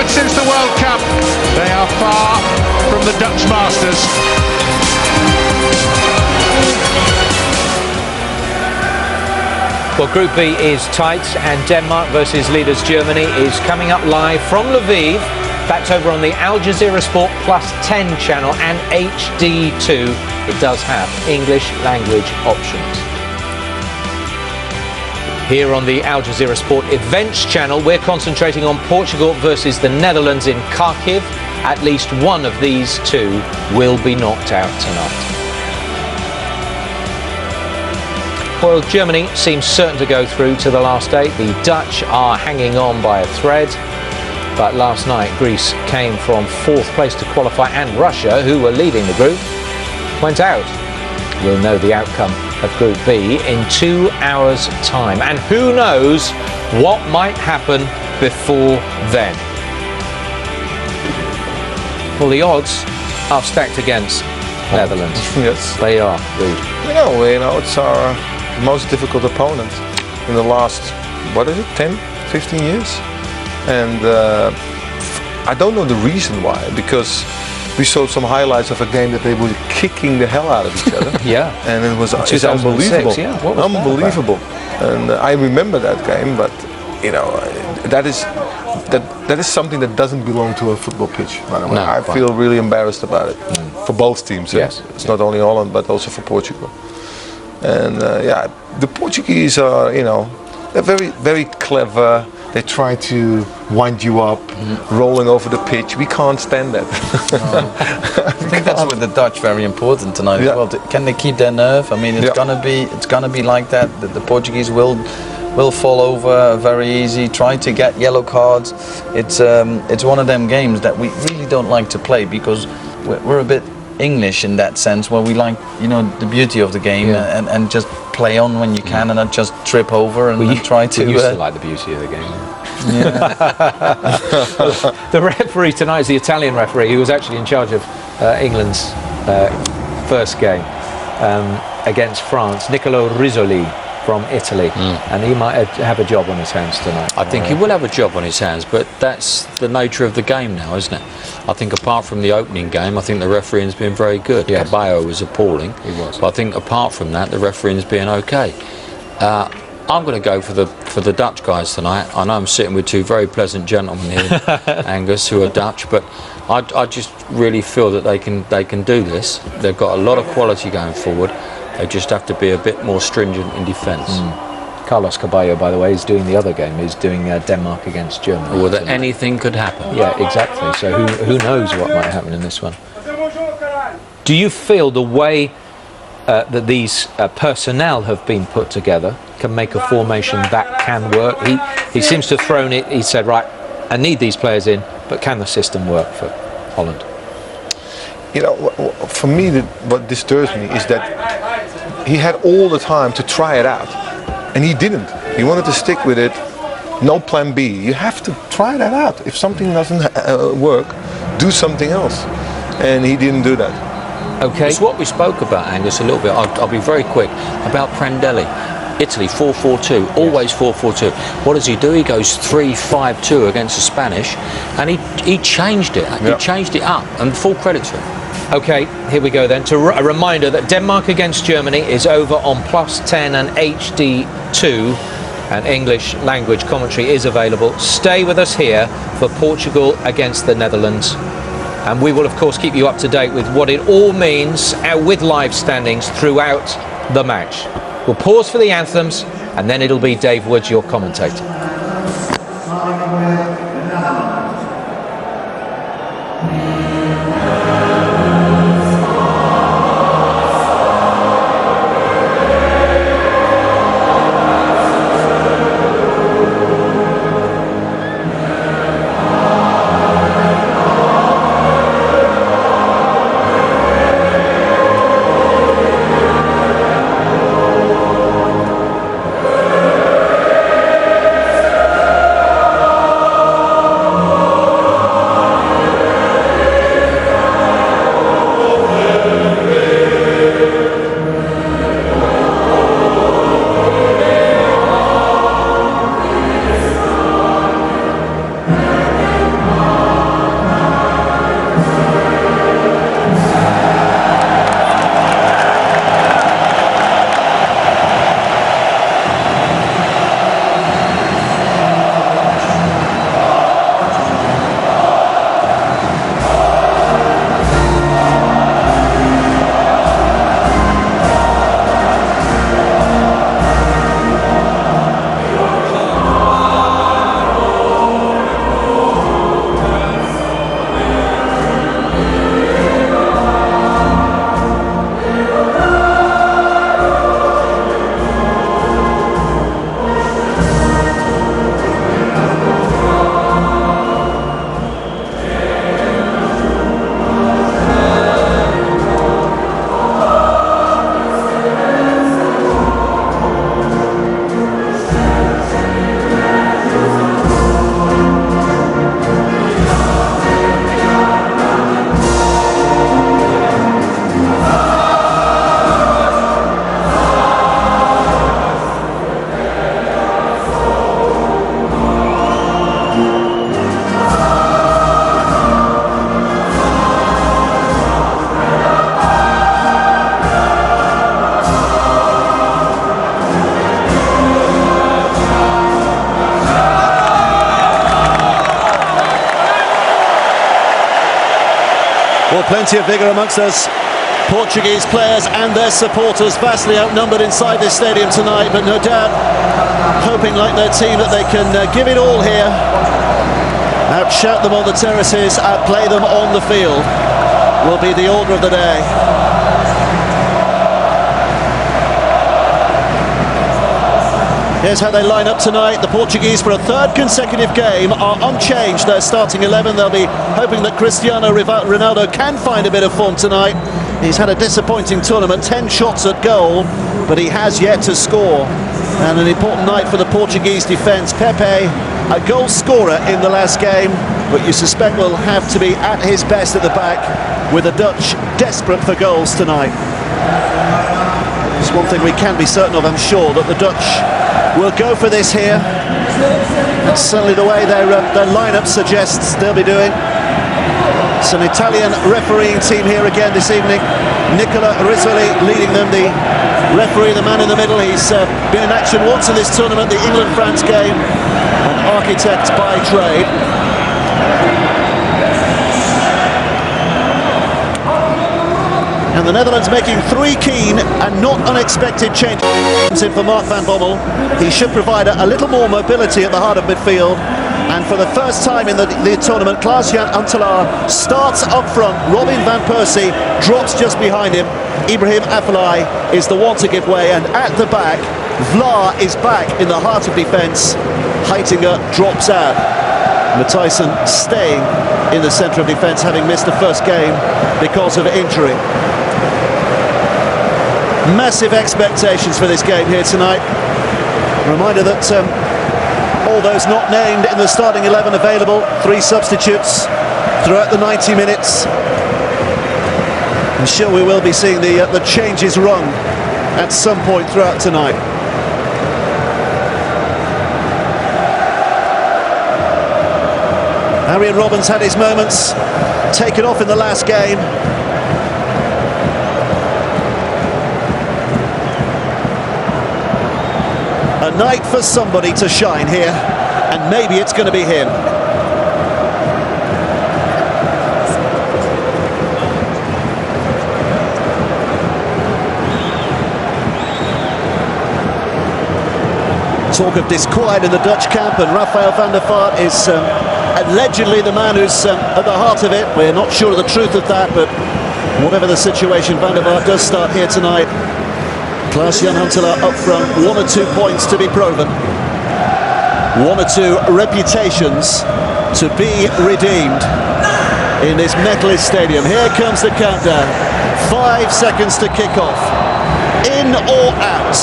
third since the World Cup. They are far from the Dutch masters. Well, Group B is tight, and Denmark versus leaders Germany is coming up live from Lviv. That's over on the Al Jazeera Sport Plus 10 channel and HD2. It does have English language options. Here on the Al Jazeera Sport Events channel, we're concentrating on Portugal versus the Netherlands in Kharkiv. At least one of these two will be knocked out tonight. Well, Germany seems certain to go through to the last 8. The Dutch are hanging on by a thread. But last night, Greece came from 4th place to qualify, and Russia, who were leading the group, went out. We'll know the outcome of Group B in 2 hours' time. And who knows what might happen before then. Well, the odds are stacked against Netherlands. Yes. They are, Ruud. You know, it's our most difficult opponent in the last, 10, 15 years? And I don't know the reason why, because we saw some highlights of a game that they were kicking the hell out of each other. Yeah. And it was 2006, unbelievable. yeah. What was unbelievable. And I remember that game, but you know, that is something that doesn't belong to a football pitch, by the way. No, I feel really embarrassed about it for both teams. Yes. It's not only Holland, but also for Portugal. And yeah, the Portuguese are, you know, they're very, very clever. They try to wind you up, rolling over the pitch. We can't stand that. I think that's with the Dutch very important tonight as well. Can they keep their nerve? I mean, it's gonna be like that. The Portuguese will fall over very easy. Try to get yellow cards. It's one of them games that we really don't like to play, because we're a bit English in that sense, where we like, you know, the beauty of the game and just play on when you can, and not just trip over and try to. We used to like the beauty of the game. Yeah. The referee tonight is the Italian referee, who was actually in charge of England's first game against France, Nicolo Rizzoli from Italy, and he might have a job on his hands tonight. I think he will have a job on his hands, but that's the nature of the game now, isn't it? I think apart from the opening game, I think the refereeing's been very good. Yes. Cabello was appalling. He was. But I think apart from that, the refereeing's been okay. I'm going to go for the Dutch guys tonight. I know I'm sitting with two very pleasant gentlemen here, Angus, who are Dutch, but I just really feel that they can do this. They've got a lot of quality going forward. They just have to be a bit more stringent in defence. Carlos Cabello, by the way, is doing the other game. He's doing Denmark against Germany. Well, that anything could happen. Yeah, exactly. So who knows what might happen in this one? Do you feel the way that these personnel have been put together can make a formation that can work? He seems to have thrown it. He said, right, I need these players in, but can the system work for Holland? You know, for me, what disturbs me is that he had all the time to try it out, and he didn't. He wanted to stick with it. No plan B. You have to try that out. If something doesn't work, do something else. And he didn't do that. Okay. It's what we spoke about, Angus, a little bit. I'll be very quick about Prandelli. Italy 4-4-2, always 4-4-2. What does he do? He goes 3-5-2 against the Spanish, and he changed it. He changed it up, and full credit to him. Okay, here we go then. A reminder that Denmark against Germany is over on Plus 10 and HD2, and English language commentary is available. Stay with us here for Portugal against the Netherlands, and we will of course keep you up to date with what it all means with live standings throughout the match. We'll pause for the anthems, and then it'll be Dave Woods, your commentator. Well, plenty of vigour amongst those Portuguese players and their supporters, vastly outnumbered inside this stadium tonight, but no doubt hoping, like their team, that they can give it all here, outshout them on the terraces, outplay them on the field, will be the order of the day. Here's how they line up tonight. The Portuguese, for a third consecutive game, are unchanged. Their starting 11. They'll be hoping that Cristiano Ronaldo can find a bit of form tonight. He's had a disappointing tournament, 10 shots at goal, but he has yet to score. And an important night for the Portuguese defence. Pepe, a goal scorer in the last game, but you suspect will have to be at his best at the back, with the Dutch desperate for goals tonight. It's one thing we can be certain of, I'm sure, that the Dutch will go for this here. That's certainly the way their lineup suggests they'll be doing. It's an Italian refereeing team here again this evening. Nicola Rizzoli leading them, the referee, the man in the middle. He's been in action once in this tournament, the England-France game, an architect by trade. And the Netherlands making 3 keen and not unexpected changes in for Mark van Bommel. He should provide a little more mobility at the heart of midfield. And for the first time in the tournament, Klaas-Jan Huntelaar starts up front. Robin van Persie drops just behind him. Ibrahim Afellay is the one to give way. And at the back, Vlaar is back in the heart of defence. Heitinga drops out. Matthijssen staying in the centre of defence, having missed the first game because of injury. Massive expectations for this game here tonight. A reminder that all those not named in the starting 11 available, 3 substitutes throughout the 90 minutes. I'm sure we will be seeing the changes rung at some point throughout tonight. Arjen Robben's had his moments, taken off in the last game. A night for somebody to shine here, and maybe it's going to be him. Talk of disquiet in the Dutch camp, and Rafael van der Vaart is allegedly the man who's at the heart of it. We're not sure of the truth of that, but whatever the situation, Van der Vaart does start here tonight. Klaas-Jan Huntelaar up front, 1 or 2 points to be proven. 1 or 2 reputations to be redeemed in this metalist stadium. Here comes the countdown. 5 seconds to kick off. In or out?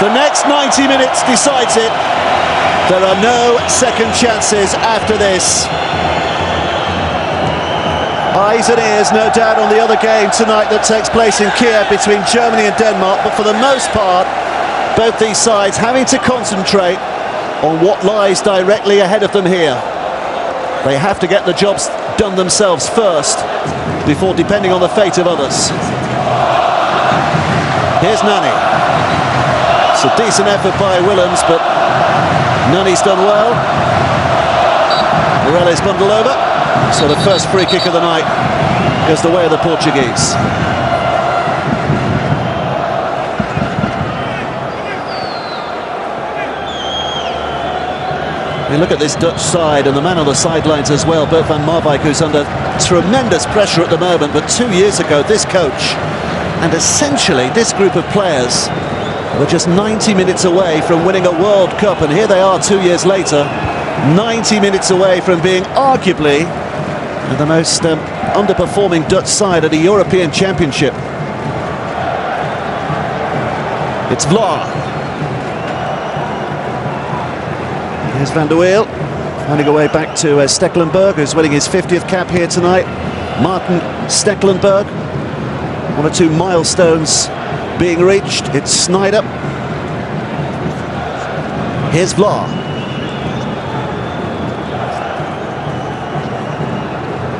The next 90 minutes decides it. There are no second chances after this. Eyes and ears, no doubt, on the other game tonight that takes place in Kiev between Germany and Denmark. But for the most part, both these sides having to concentrate on what lies directly ahead of them here. They have to get the jobs done themselves first before depending on the fate of others. Here's Nani. It's a decent effort by Willems, but Nani's done well. Morales bundled over. So the first free kick of the night goes the way of the Portuguese. We look at this Dutch side and the man on the sidelines as well, Bert van Marwijk, who's under tremendous pressure at the moment. But 2 years ago, this coach and essentially this group of players were just 90 minutes away from winning a World Cup, and here they are 2 years later, 90 minutes away from being arguably the most underperforming Dutch side at a European Championship. It's Vlaar. Here's Van der Wiel, finding a way back to Stekelenburg, who's winning his 50th cap here tonight. Martin Stekelenburg, 1 or 2 milestones being reached. It's Sneijder. Here's Vlaar.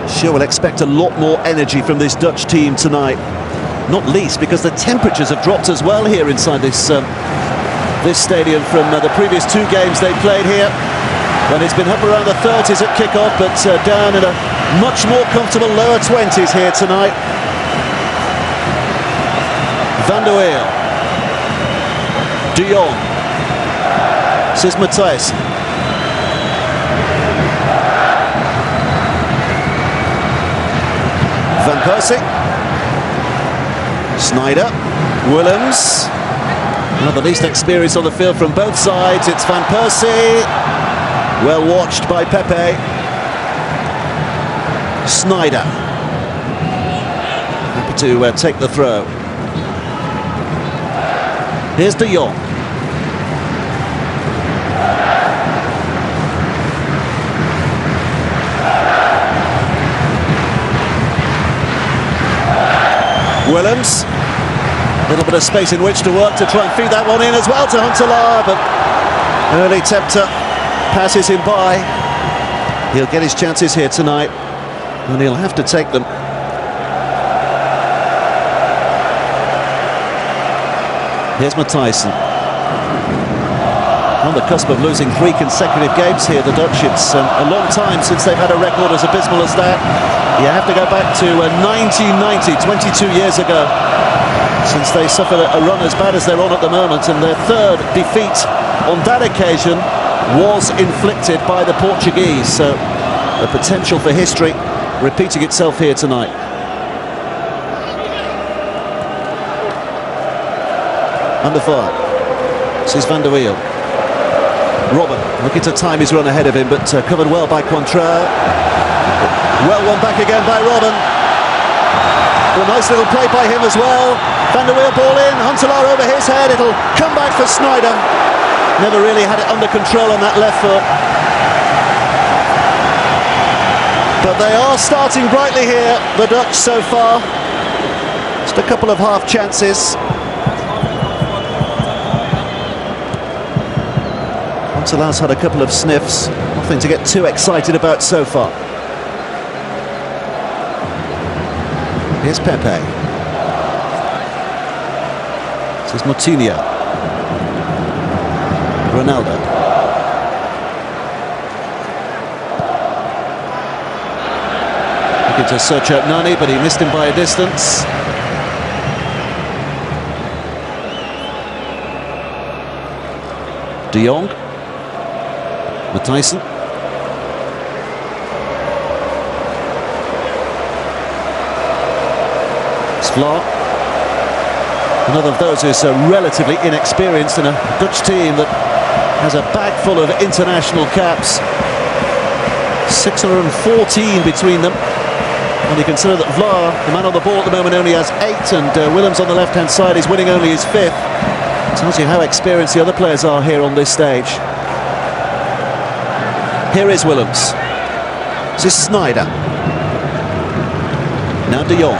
Sure, we'll expect a lot more energy from this Dutch team tonight, not least because the temperatures have dropped as well here inside this this stadium from the previous 2 games they played here. Well, he's been up around the 30s at kick-off, but down in a much more comfortable lower 20s here tonight. Van der Wiel. De Jong. This is Matthijs. Van Persie. Sneijder. Willems. Not the least experience on the field from both sides. It's Van Persie. Well watched by Pepe. Sneijder. Happy to take the throw. Here's De Jong. Willems. A little bit of space in which to work to try and feed that one in as well to Huntelaar, but early tempter passes him by. He'll get his chances here tonight, and he'll have to take them. Here's Matthijs. On the cusp of losing 3 consecutive games here, the Dutch. It's a long time since they've had a record as abysmal as that. You have to go back to 1990, 22 years ago, since they suffered a run as bad as they're on at the moment, and their 3rd defeat on that occasion was inflicted by the Portuguese. So the potential for history repeating itself here tonight. Under fire. This is Van der Wiel. Robben looking to time his run ahead of him, but covered well by Coentrell. Well won back again by Robben. A nice little play by him as well. Van der Wiel ball in, Huntelaar over his head. It'll come back for Sneijder. Never really had it under control on that left foot. But they are starting brightly here, the Dutch so far. Just a couple of half chances. Huntelaar's had a couple of sniffs. Nothing to get too excited about so far. Here's Pepe. This is Moutinho. Ronaldo. Looking to search out Nani, but he missed him by a distance. De Jong. Matthijs. Vlaar. Another of those who's relatively inexperienced in a Dutch team that has a bag full of international caps. 614 between them. When you consider that Vlaar, the man on the ball at the moment, only has 8, and Willems on the left-hand side is winning only his 5th. Tells you how experienced the other players are here on this stage. Here is Willems. This is Sneijder. Now De Jong.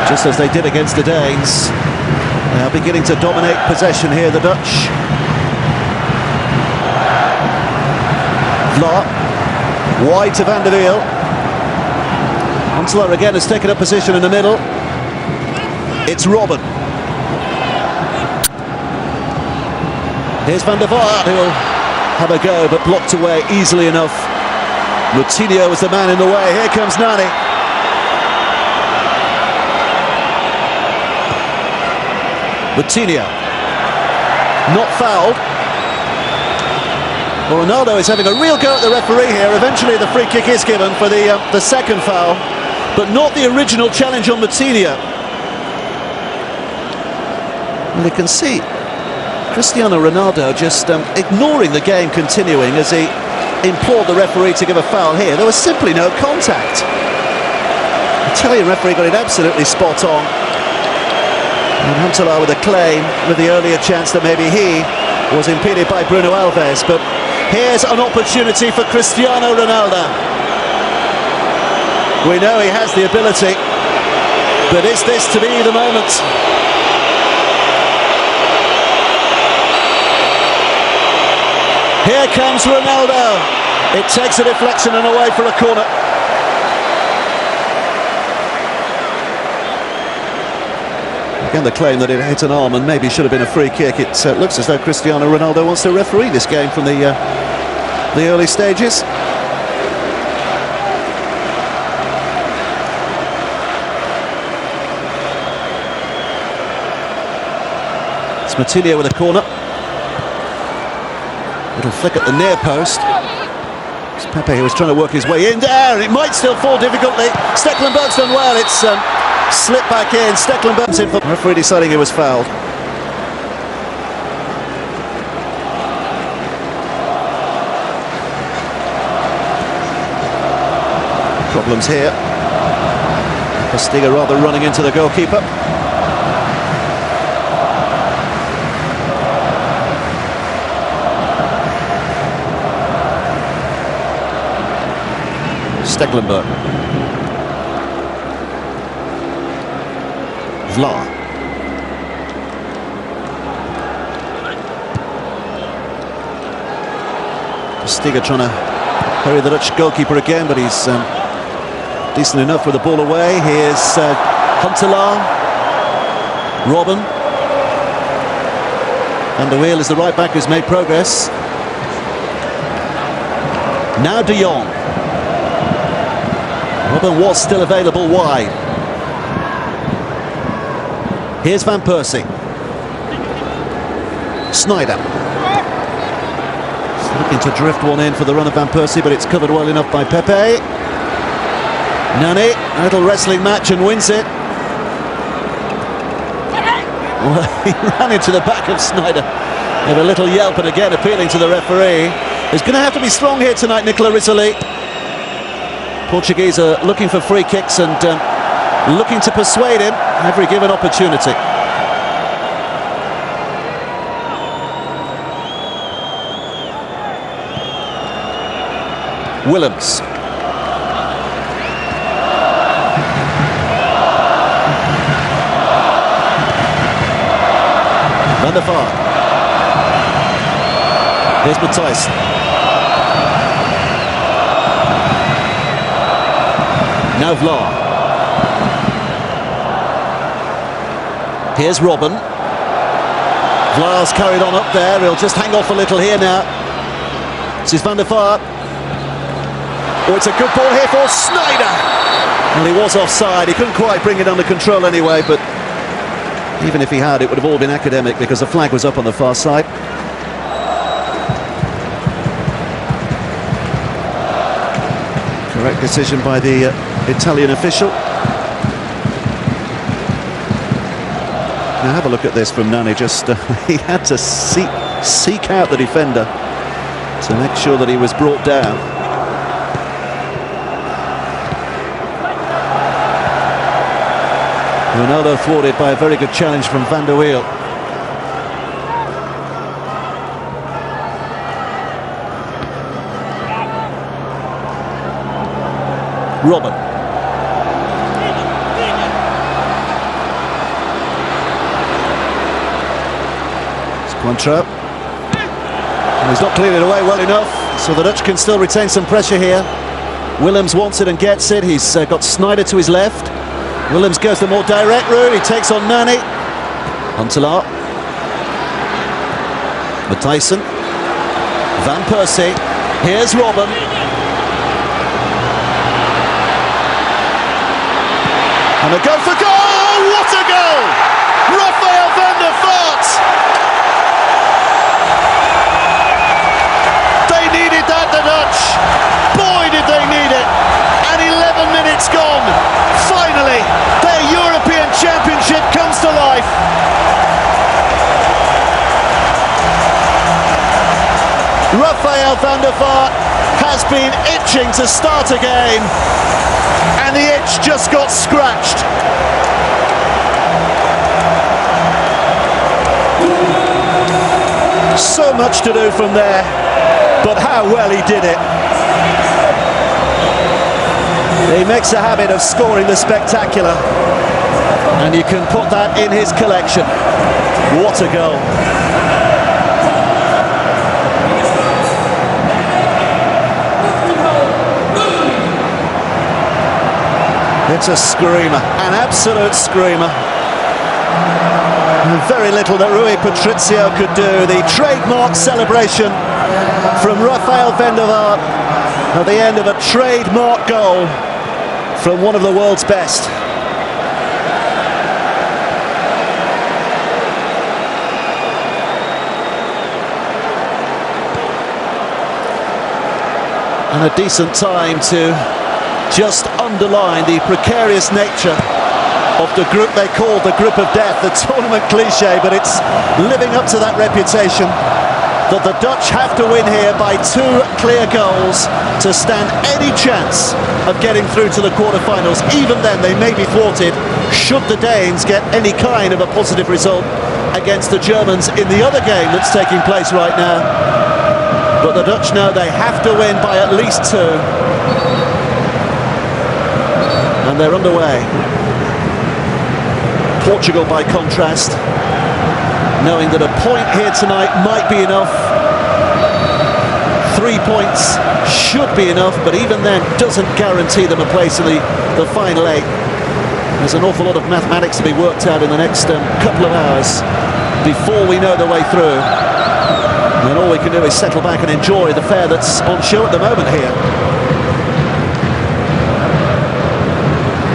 Just as they did against the Danes, they are beginning to dominate possession here, the Dutch. Vlaar, wide to Van der Wiel. Huntelaar again has taken up position in the middle. It's Robben. Here's Van der Vaart, who'll have a go, but blocked away easily enough. Moutinho was the man in the way. Here comes Nani. Moutinho, not fouled. Well, Ronaldo is having a real go at the referee here. Eventually the free kick is given for the second foul, but not the original challenge on Moutinho. And you can see Cristiano Ronaldo just ignoring the game continuing as he implored the referee to give a foul here. There was simply no contact. The Italian referee got it absolutely spot on. And Huntelaar with a claim with the earlier chance that maybe he was impeded by Bruno Alves. But here's an opportunity for Cristiano Ronaldo. We know he has the ability, but is this to be the moment? Here comes Ronaldo. It takes a deflection and away for a corner. Again, the claim that it hit an arm and maybe should have been a free kick. It looks as though Cristiano Ronaldo wants to referee this game from the early stages. It's Matilio with a corner. Little flick at the near post. It's Pepe who was trying to work his way in there. It might still fall difficultly. Stecklenburg's done well. It's slipped back in. Stecklenburg's in for the referee deciding he was fouled. Problems here. Postiga rather running into the goalkeeper. Stecklenburg. Vla. Postiga trying to hurry the Dutch goalkeeper again, but he's decent enough with the ball away. Here's Huntelaar. Robben. Van der Wiel is the right back who's made progress. Now De Jong. Robben was still available wide. Here's Van Persie. Sneijder. He's looking to drift one in for the run of Van Persie, but it's covered well enough by Pepe. Nani, a little wrestling match and wins it. Well, he ran into the back of Sneijder with a little yelp, and again appealing to the referee. He's going to have to be strong here tonight, Nicola Rizzoli. Portuguese are looking for free kicks and looking to persuade him every given opportunity. Willems. Van der Vaart. Here's Matthijs. Now Vla. Here's Robben. Vla's carried on up there. He'll just hang off a little here now. This is Van der Vaart. Oh, it's a good ball here for Sneijder. Well, he was offside. He couldn't quite bring it under control anyway, but even if he had, it would have all been academic because the flag was up on the far side. Correct decision by the Italian official. Now have a look at this from Nani. Just he had to seek out the defender to make sure that he was brought down. Ronaldo thwarted by a very good challenge from Van der Wiel. Robben. It's Cointreau. And he's not cleared it away well enough, so the Dutch can still retain some pressure here. Willems wants it and gets it. He's got Sneijder to his left. Willems goes the more direct route. He takes on Nani. Huntelaar. Matthijsen. Van Persie. Here's Robben. And a go for goal! What a goal! Rafael van der Vaart! They needed that, the Dutch. Boy, did they need it. And 11 minutes gone. Finally, their European Championship comes to life. Rafael van der Vaart has been itching to start a game, and the itch just got scratched. So much to do from there, but how well he did it. He makes a habit of scoring the spectacular, and you can put that in his collection. What a goal. It's a screamer, an absolute screamer. And very little that Rui Patricio could do. The trademark celebration from Rafael van der Vaart at the end of a trademark goal from one of the world's best. And a decent time to just underline the precarious nature of the group they called the group of death, the tournament cliche, but it's living up to that reputation, that the Dutch have to win here by 2 clear goals to stand any chance of getting through to the quarterfinals. Even then they may be thwarted should the Danes get any kind of a positive result against the Germans in the other game that's taking place right now. But the Dutch know they have to win by at least 2. And they're underway. Portugal, by contrast, knowing that a point here tonight might be enough. 3 points should be enough, but even then doesn't guarantee them a place in the final 8. There's an awful lot of mathematics to be worked out in the next couple of hours before we know the way through. And all we can do is settle back and enjoy the fare that's on show at the moment here.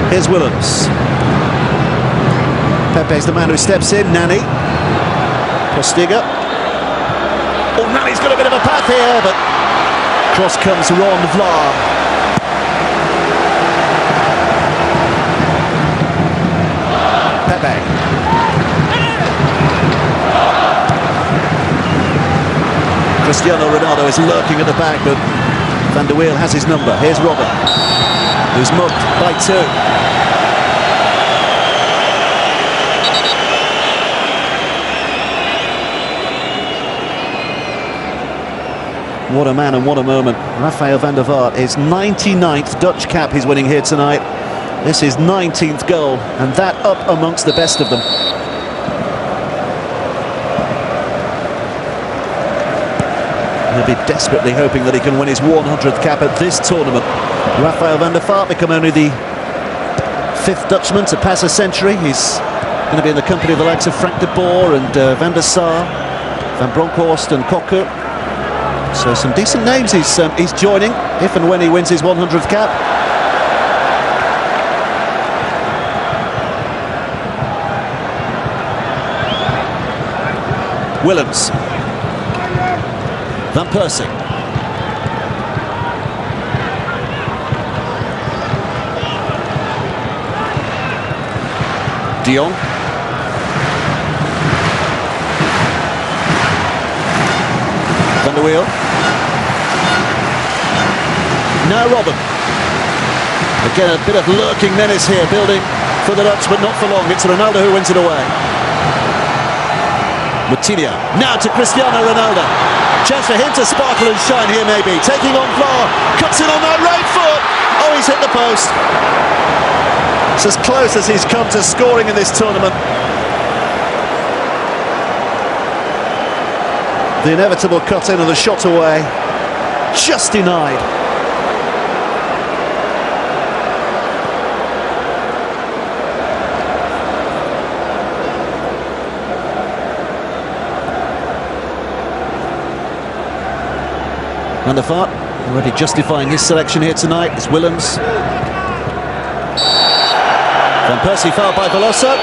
Here's Willems. Pepe's the man who steps in. Nani. Postiga. Oh, Nani's got a bit of a path here, but cross comes Ron Vlaar. Pepe. Cristiano Ronaldo is lurking at the back, but Van der Wiel has his number. Here's Robben, who's mugged by 2. What a man and what a moment. Rafael van der Vaart, his 99th Dutch cap he's winning here tonight. This is 19th goal, and that up amongst the best of them. He'll be desperately hoping that he can win his 100th cap at this tournament. Rafael van der Vaart become only the 5th Dutchman to pass a century. He's going to be in the company of the likes of Frank de Boer and Van der Sar, Van Bronckhorst and Kokke. So some decent names he's joining if and when he wins his 100th cap. Willems. Van Persie. De Jong. Van der Wiel. Now Robben. Again, a bit of lurking menace here, building for the Dutch, but not for long. It's Ronaldo who wins it away. Moutinho. Now to Cristiano Ronaldo. Chance for him to sparkle and shine here, maybe. Taking on Vlaar. Cuts in on that right foot. Oh, he's hit the post. It's as close as he's come to scoring in this tournament. The inevitable cut in and the shot away. Just denied. Van der Vaart already justifying his selection here tonight is Willems. Van Persie fouled by Veloso.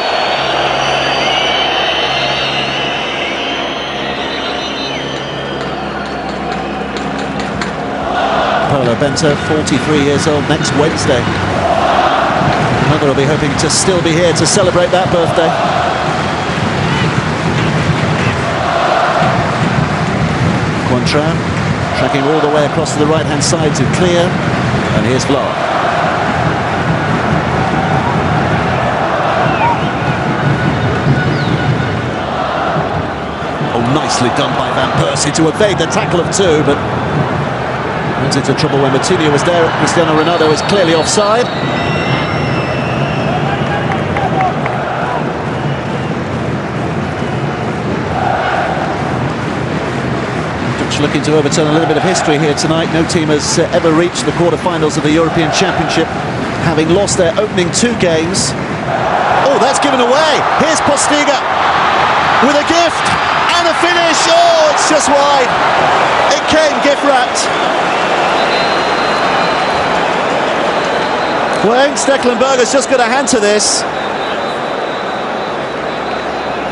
Paulo Bento, 43 years old, next Wednesday. Another will be hoping to still be here to celebrate that birthday. Cointreau. Tracking all the way across to the right-hand side to clear. And here's Vlaar. Oh, nicely done by Van Persie to evade the tackle of 2, but runs into trouble when Moutinho was there. Cristiano Ronaldo is clearly offside. Looking to overturn a little bit of history here tonight. No team has ever reached the quarterfinals of the European Championship, having lost their opening 2 games. Oh, that's given away. Here's Postiga. with a gift and a finish. Oh, it's just wide. It came gift wrapped. Well, Stekelenburger's just got a hand to this.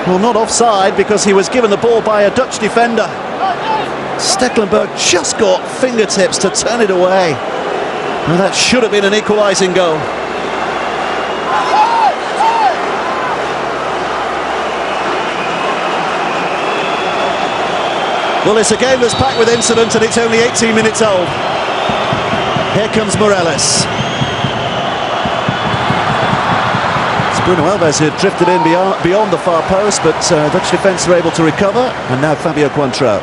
Well, not offside because he was given the ball by a Dutch defender. Stekelenburg just got fingertips to turn it away. Well, that should have been an equalising goal. Well, it's a game that's packed with incident and it's only 18 minutes old. Here comes Morales. It's Bruno Alves who had drifted in beyond the far post, but Dutch defence were able to recover. And now Fabio Coentrão.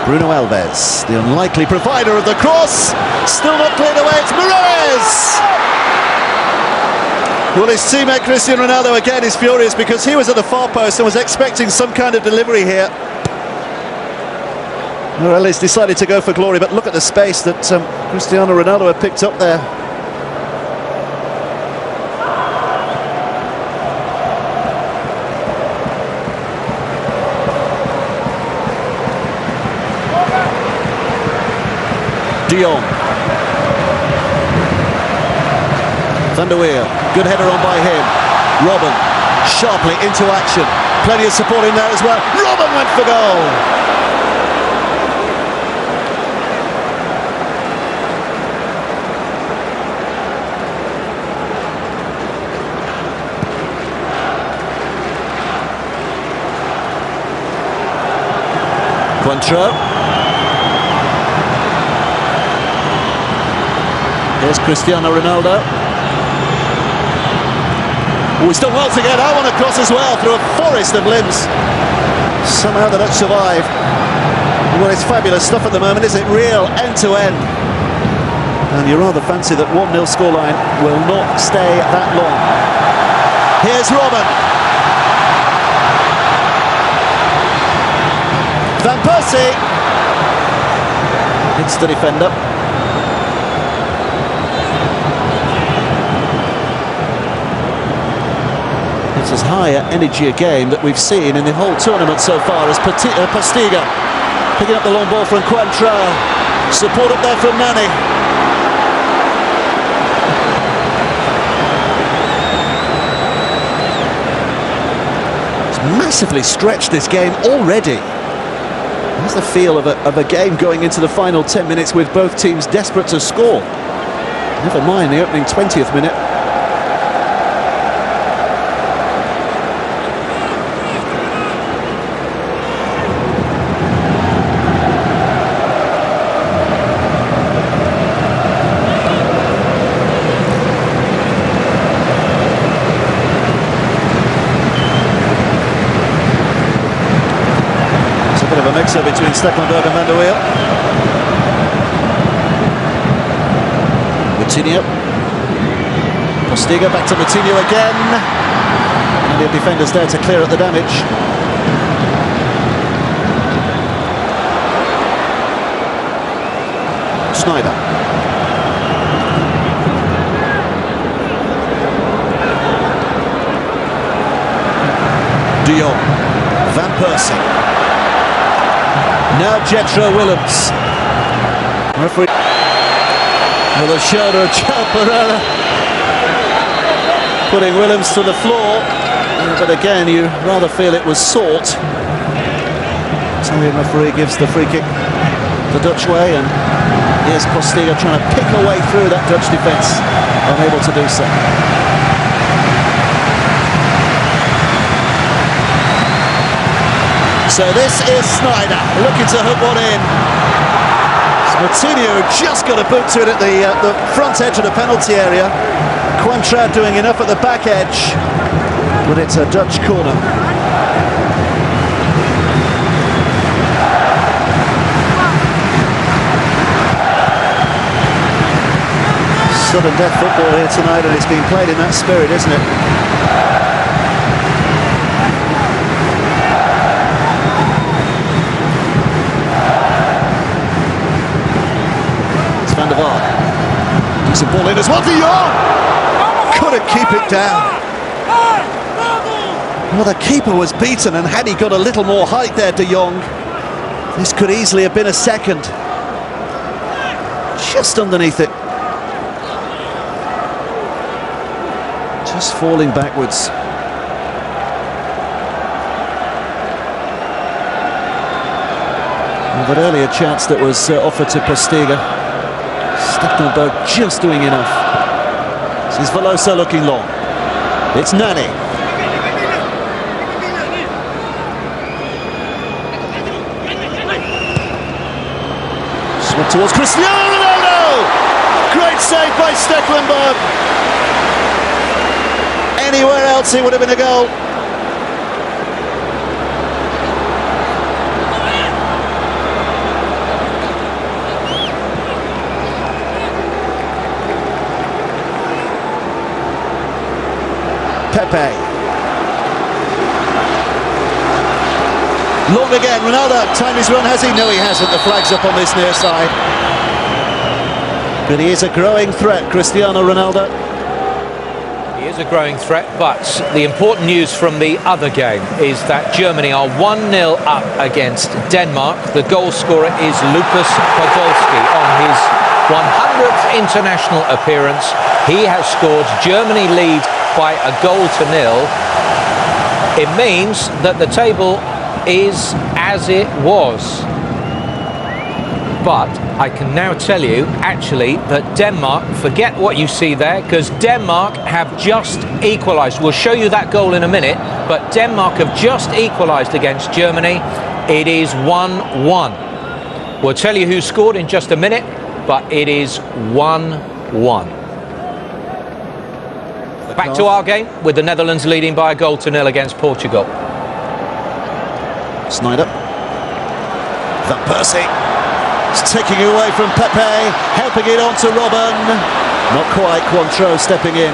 Bruno Alves, the unlikely provider of the cross, still not cleared away. It's Morales! Well, his teammate Cristiano Ronaldo again is furious because he was at the far post and was expecting some kind of delivery here. Morales decided to go for glory, but look at the space that Cristiano Ronaldo had picked up there. De Jong. Van der Weer, good header on by him. Robben, sharply into action. Plenty of support in there as well. Robben went for goal. Coentrão. Here's Cristiano Ronaldo. Oh, he's done well to get that one across as well through a forest of limbs. Somehow the Dutch survive. Well, it's fabulous stuff at the moment, isn't it? Real end-to-end. And you rather fancy that 1-0 scoreline will not stay that long. Here's Robben. Van Persie. Hits the defender. It's as high an energy a game that we've seen in the whole tournament so far as Postiga picking up the long ball from Coentrão. Support up there from Nani. It's massively stretched this game already. That's the feel of a game going into the final 10 minutes with both teams desperate to score. Never mind the opening 20th minute. Bit of a mix-up between Stekelenburg and Van der Weer. Coutinho. Postiga back to Coutinho again. And the defenders there to clear up the damage. Sneijder. De Jong. Van Persie. Now Jetro Willems. Referee with a shoulder of João Pereira, putting Willems to the floor. But again, you rather feel it was sought. Italian referee gives the free kick the Dutch way, and here's Postiga trying to pick a way through that Dutch defence, unable to do so. So this is Sneijder looking to hook one in. Coutinho just got a boot to it at the front edge of the penalty area. Coentrão doing enough at the back edge, but it's a Dutch corner. Sudden death football here tonight, and it's being played in that spirit, isn't it? Van der Vaart. Decent ball in as well. De Jong! couldn't keep it down. Well, the keeper was beaten, and had he got a little more height there, De Jong, this could easily have been a second. Just underneath it. Just falling backwards. Well, that earlier chance that was offered to Postiga. Stecklenburg just doing enough. This is Veloso looking long. It's Nani. Swap towards Cristiano Ronaldo! Great save by Stecklenburg. Anywhere else it would have been a goal. Pepe. Long again, Ronaldo, time is run, has he? No, he hasn't. The flag's up on this near side. But he is a growing threat, Cristiano Ronaldo. He is a growing threat, but the important news from the other game is that Germany are 1-0 up against Denmark. The goal scorer is Lukas Podolski on his 100th international appearance. He has scored. Germany lead by a goal to nil. It means that the table is as it was. But I can now tell you, actually, that Denmark, forget what you see there, because Denmark have just equalised. We'll show you that goal in a minute, but Denmark have just equalised against Germany. It is 1-1. We'll tell you who scored in just a minute, but it is 1-1. Back to our game, with the Netherlands leading by a goal to nil against Portugal. Sneijder. Van Persie. It's taking it away from Pepe, helping it on to Robben. Not quite, Cointreau stepping in.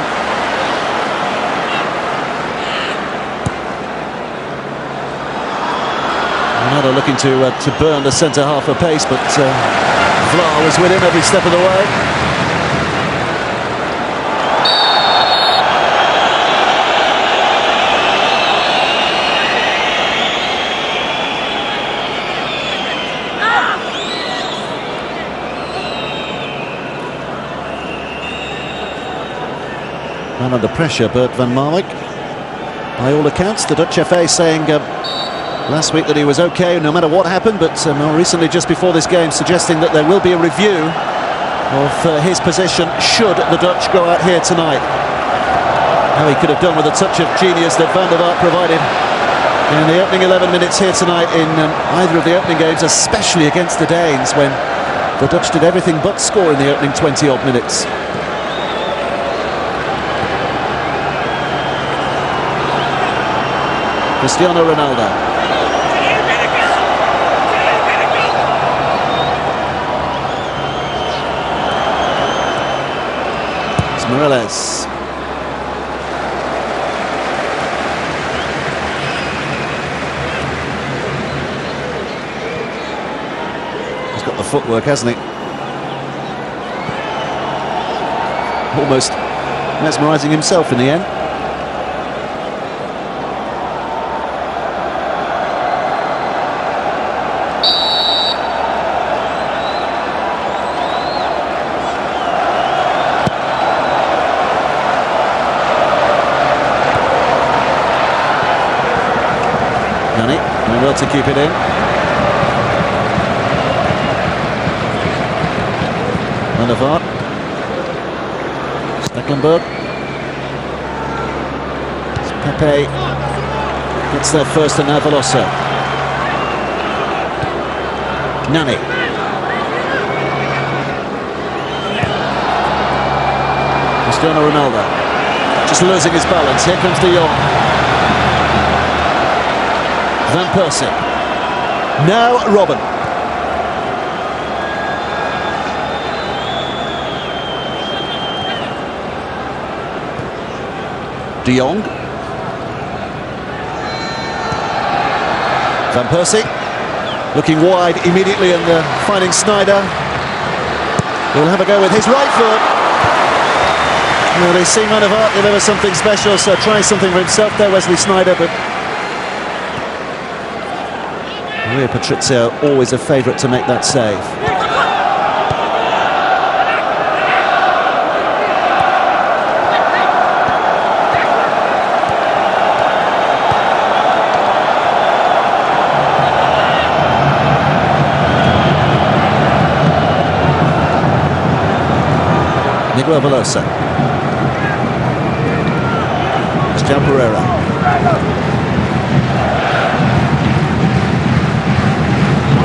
Ronaldo looking to burn the centre half of pace, but Vlaar was with him every step of the way. Man under pressure, Bert van Marwijk. By all accounts, the Dutch FA saying last week that he was okay no matter what happened, but more recently, just before this game, suggesting that there will be a review of his position should the Dutch go out here tonight. How he could have done with a touch of genius that Van der Vaart provided in the opening 11 minutes here tonight in either of the opening games, especially against the Danes, when the Dutch did everything but score in the opening 20-odd minutes. Cristiano Ronaldo. It's Morales. He's got the footwork, hasn't he? Almost mesmerising himself in the end. Well to keep it in. Van der Vaart. Stecklenburg. It's Pepe. Gets there first and now Veloso. Nani. Cristiano Ronaldo. Just losing his balance. Here comes De Jong. Van Persie. Now Robben. De Jong. Van Persie. Looking wide immediately and finding Sneijder. He'll have a go with his right foot. Well, they see man of art deliver something special, so trying something for himself there, Wesley Sneijder, but Rui Patricio always a favourite to make that save. Miguel Velosa. Christian Pereira.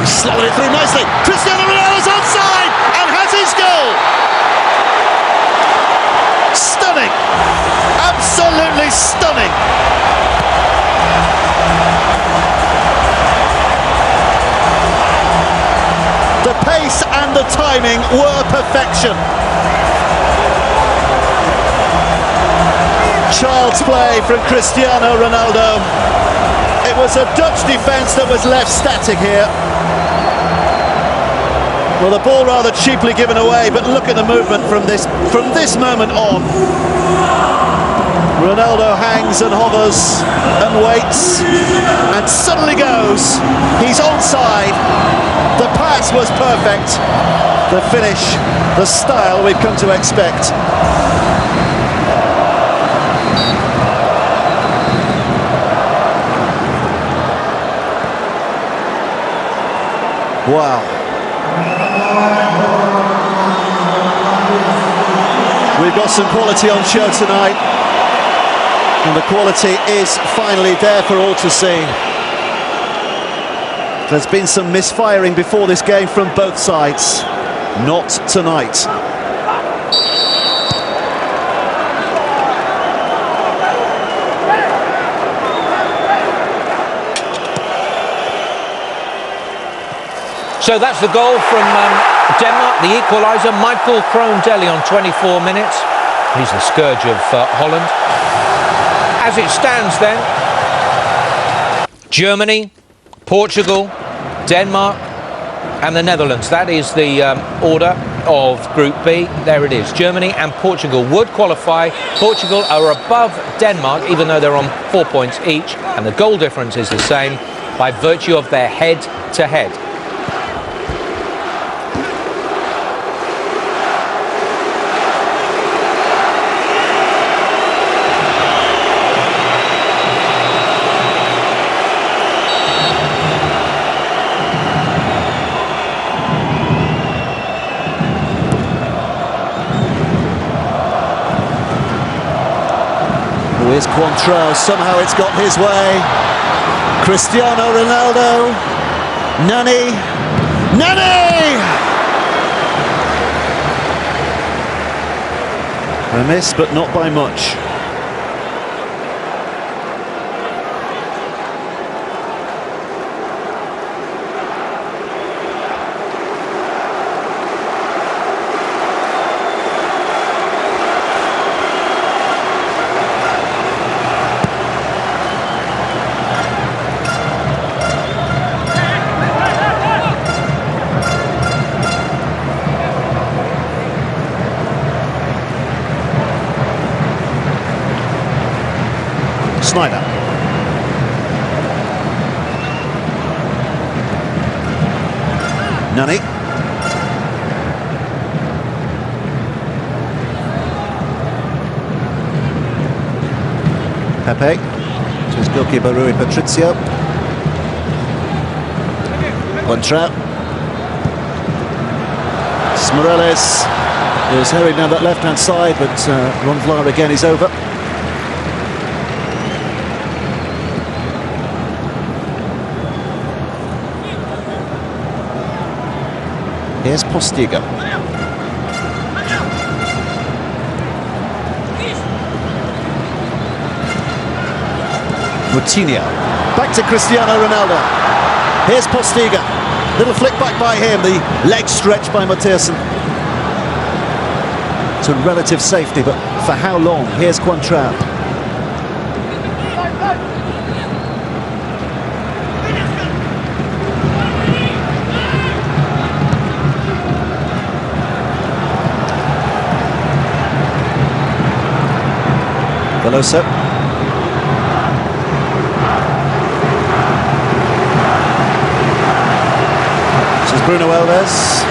He's slowing it through nicely. Cristiano Ronaldo's onside and has his goal. Stunning. Absolutely stunning. The pace and the timing were perfection. Child's play from Cristiano Ronaldo. It was a Dutch defence that was left static here. Well, the ball rather cheaply given away, but look at the movement from this moment on. Ronaldo hangs and hovers and waits and suddenly goes. He's onside. The pass was perfect. The finish, the style we've come to expect. Wow. We've got some quality on show tonight, and the quality is finally there for all to see. There's been some misfiring before this game from both sides. Not tonight. So that's the goal from Denmark, the equaliser. Michael Krohn-Deli on 24 minutes. He's the scourge of Holland. As it stands then, Germany, Portugal, Denmark and the Netherlands. That is the order of Group B. There it is. Germany and Portugal would qualify. Portugal are above Denmark, even though they're on 4 points each, and the goal difference is the same by virtue of their head-to-head. Here's Coentrão, somehow it's got his way. Cristiano Ronaldo. Nani. A miss, but not by much. Sneijder. Nani. Pepe to his goalkeeper Rui Patricio. Coentrão. Smoreles is hurried down that left-hand side, but Ron Vlaar again is over. Here's Postiga. Moutinho. Back to Cristiano Ronaldo. Here's Postiga. Little flick back by him. The leg stretch by Matthijssen. To relative safety, but for how long? Here's Coentrão. Veloso. This is Bruno Alves.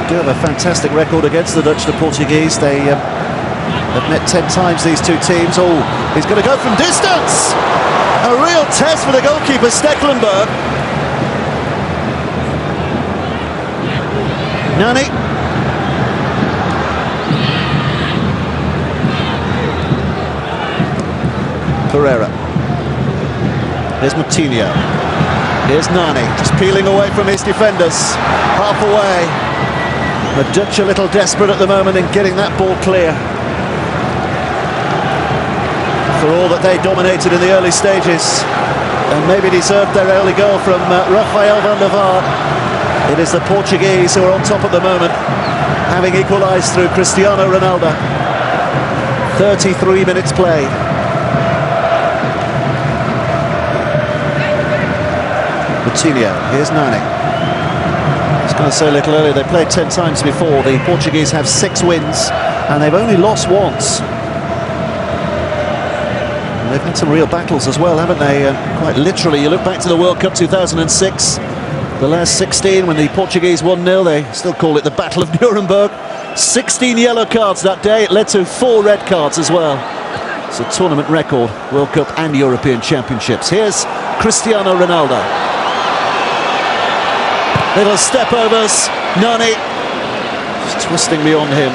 Do have a fantastic record against the Dutch, the Portuguese. They have met 10 times, these two teams. Oh, he's going to go from distance! A real test for the goalkeeper, Stecklenburg. Nani. Pereira. Here's Moutinho. Here's Nani, just peeling away from his defenders. Half away. The Dutch a little desperate at the moment in getting that ball clear. For all that they dominated in the early stages and maybe deserved their early goal from Rafael van der Vaart, it is the Portuguese who are on top at the moment, having equalised through Cristiano Ronaldo. 33 minutes played. Moutinho, here's Nani. I was going to say a little earlier, they played 10 times before. The Portuguese have 6 wins and they've only lost once. And they've had some real battles as well, haven't they? Quite literally, you look back to the World Cup 2006, the last 16 when the Portuguese 1-0, they still call it the Battle of Nuremberg. 16 yellow cards that day, it led to 4 red cards as well. It's a tournament record, World Cup and European Championships. Here's Cristiano Ronaldo. Little step overs, Nani just twisting beyond him.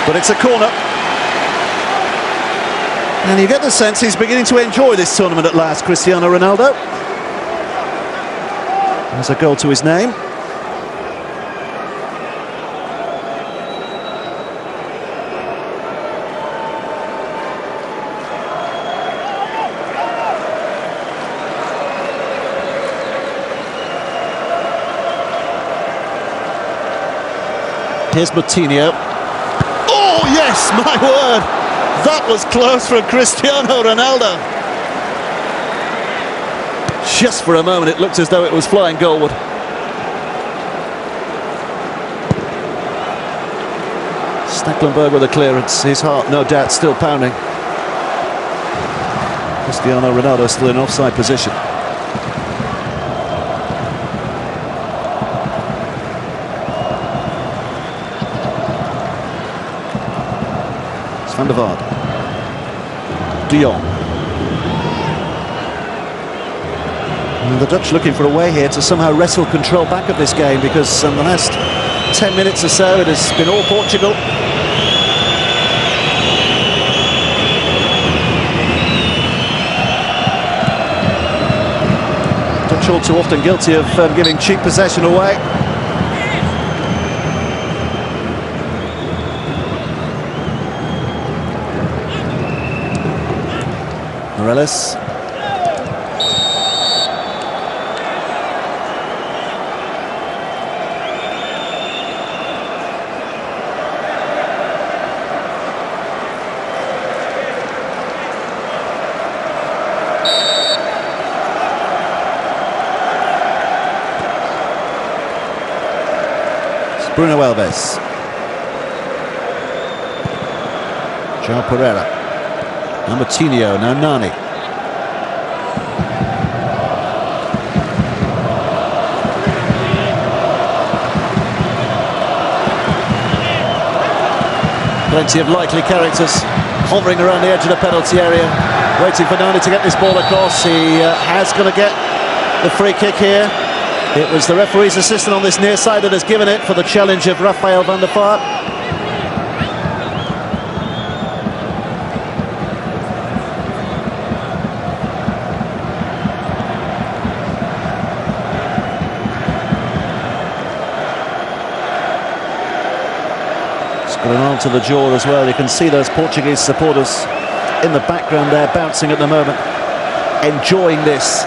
But it's a corner. And you get the sense he's beginning to enjoy this tournament at last, Cristiano Ronaldo. There's a goal to his name. Here's Moutinho. Oh, yes, my word! That was close from Cristiano Ronaldo. Just for a moment, it looked as though it was flying goalward. Stecklenburg with a clearance. His heart, no doubt, still pounding. Cristiano Ronaldo still in offside position. Van der Vaart. De Jong. And the Dutch looking for a way here to somehow wrestle control back of this game, because in the last 10 minutes or so it has been all Portugal. Dutch all too often guilty of giving cheap possession away. Morales. It's Bruno Alves. João Pereira. Now Moutinho, now Nani. Plenty of likely characters hovering around the edge of the penalty area, waiting for Nani to get this ball across. He has going to get the free kick here. It was the referee's assistant on this near side that has given it for the challenge of Rafael van der Vaart. Got an arm to the jaw as well. You can see those Portuguese supporters in the background there, bouncing at the moment, enjoying this.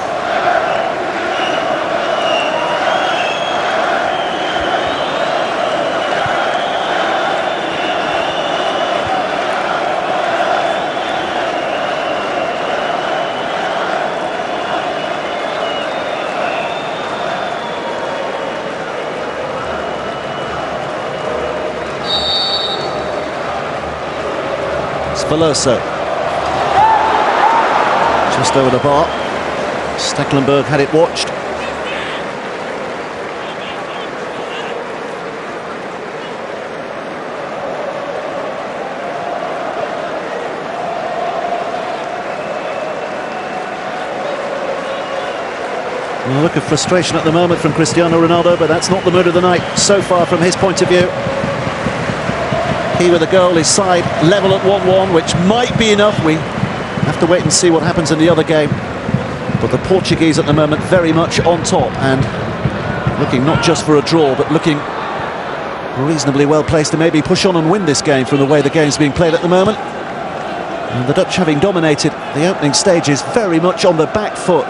Veloso. Just over the bar. Stecklenburg had it watched. A look of frustration at the moment from Cristiano Ronaldo, but that's not the mood of the night so far from his point of view. He with a goal, his side level at 1-1, which might be enough. We have to wait and see what happens in the other game. But the Portuguese at the moment very much on top and looking not just for a draw, but looking reasonably well placed to maybe push on and win this game from the way the game's being played at the moment. And the Dutch, having dominated the opening stage, is very much on the back foot.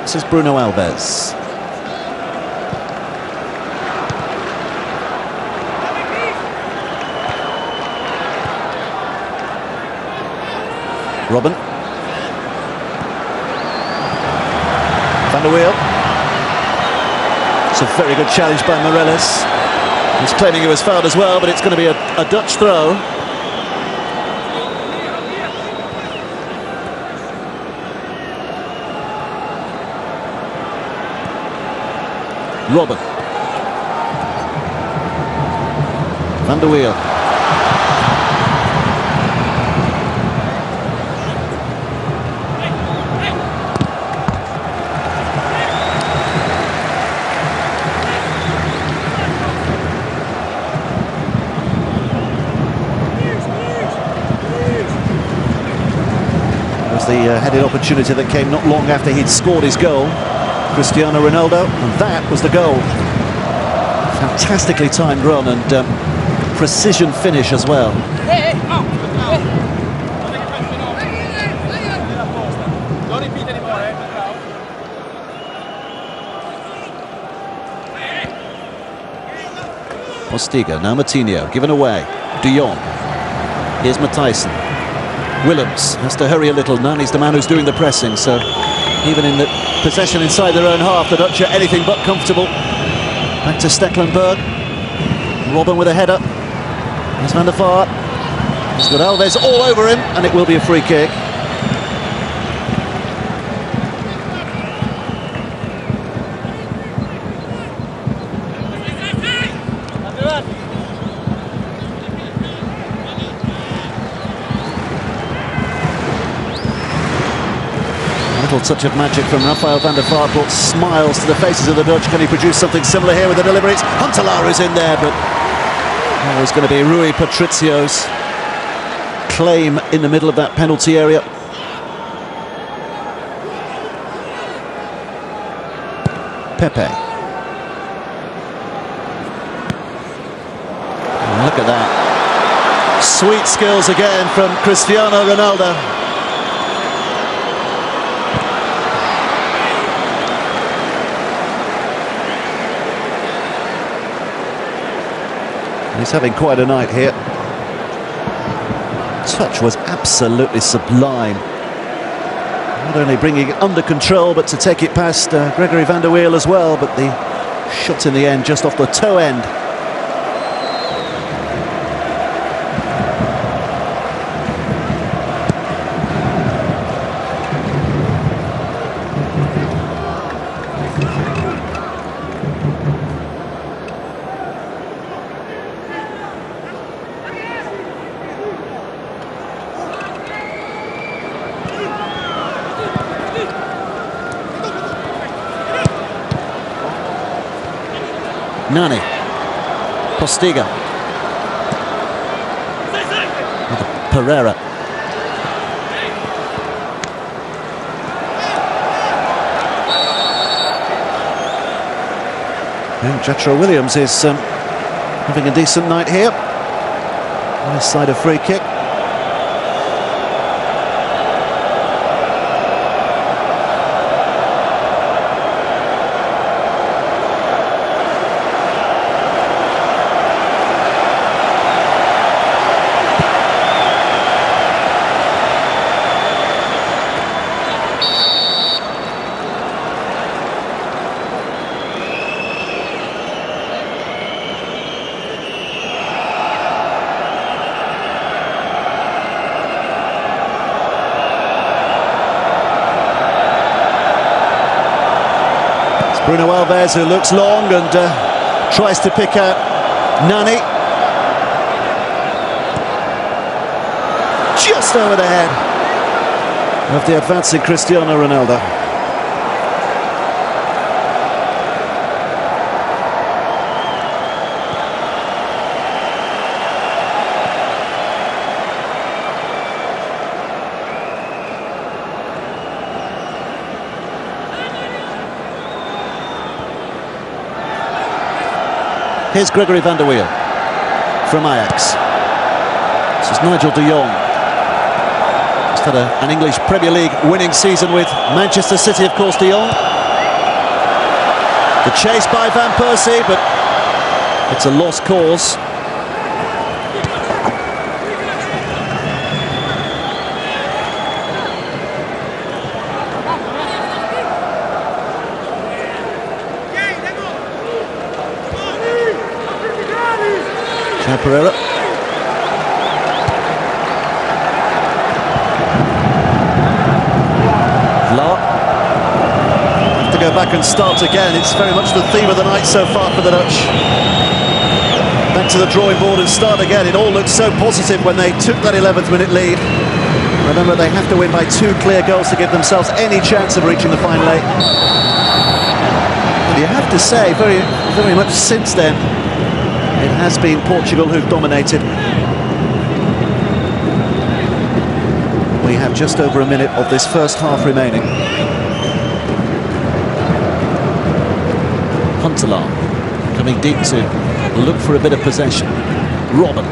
This is Bruno Alves. Robben. Van der Wiel. It's a very good challenge by Morelos. He's claiming he was fouled as well, but it's going to be a Dutch throw. Robben. Van der Wiel. Was the headed opportunity that came not long after he'd scored his goal. Cristiano Ronaldo, and that was the goal. Fantastically timed run and precision finish as well. Postiga, now Matinho, given away. De Jong. Here's Matthijssen. Willems has to hurry a little. Nani's the man who's doing the pressing, so even in the possession inside their own half, the Dutch are anything but comfortable. Back to Stecklenburg. Robben with a header. There's Van der Vaart. He's got Alves all over him, and it will be a free kick. Touch of magic from Rafael van der Vaart brought smiles to the faces of the Dutch. Can he produce something similar here with the delivery? It's Huntelaar's in there, but always going to be Rui Patricio's claim in the middle of that penalty area. Pepe. And look at that. Sweet skills again from Cristiano Ronaldo. He's having quite a night here. Touch was absolutely sublime. Not only bringing it under control, but to take it past Gregory van der Wiel as well. But the shot in the end, just off the toe end. Nani. Postiga. Pereira. And Jetro Williams is having a decent night here. On his side, a free kick. Bruno Alves, who looks long and tries to pick out Nani. Just over the head of the advancing Cristiano Ronaldo. Here's Gregory van der Wiel from Ajax. This is Nigel de Jong. Just had an English Premier League winning season with Manchester City, of course, de Jong. The chase by Van Persie, but it's a lost cause. Pereira. Law. Have to go back and start again. It's very much the theme of the night so far for the Dutch. Back to the drawing board and start again. It all looked so positive when they took that 11th minute lead. Remember, they have to win by 2 clear goals to give themselves any chance of reaching the final 8. And you have to say, very much since then, it has been Portugal who've dominated. We have just over a minute of this first half remaining. Huntelaar coming deep to look for a bit of possession. Robben.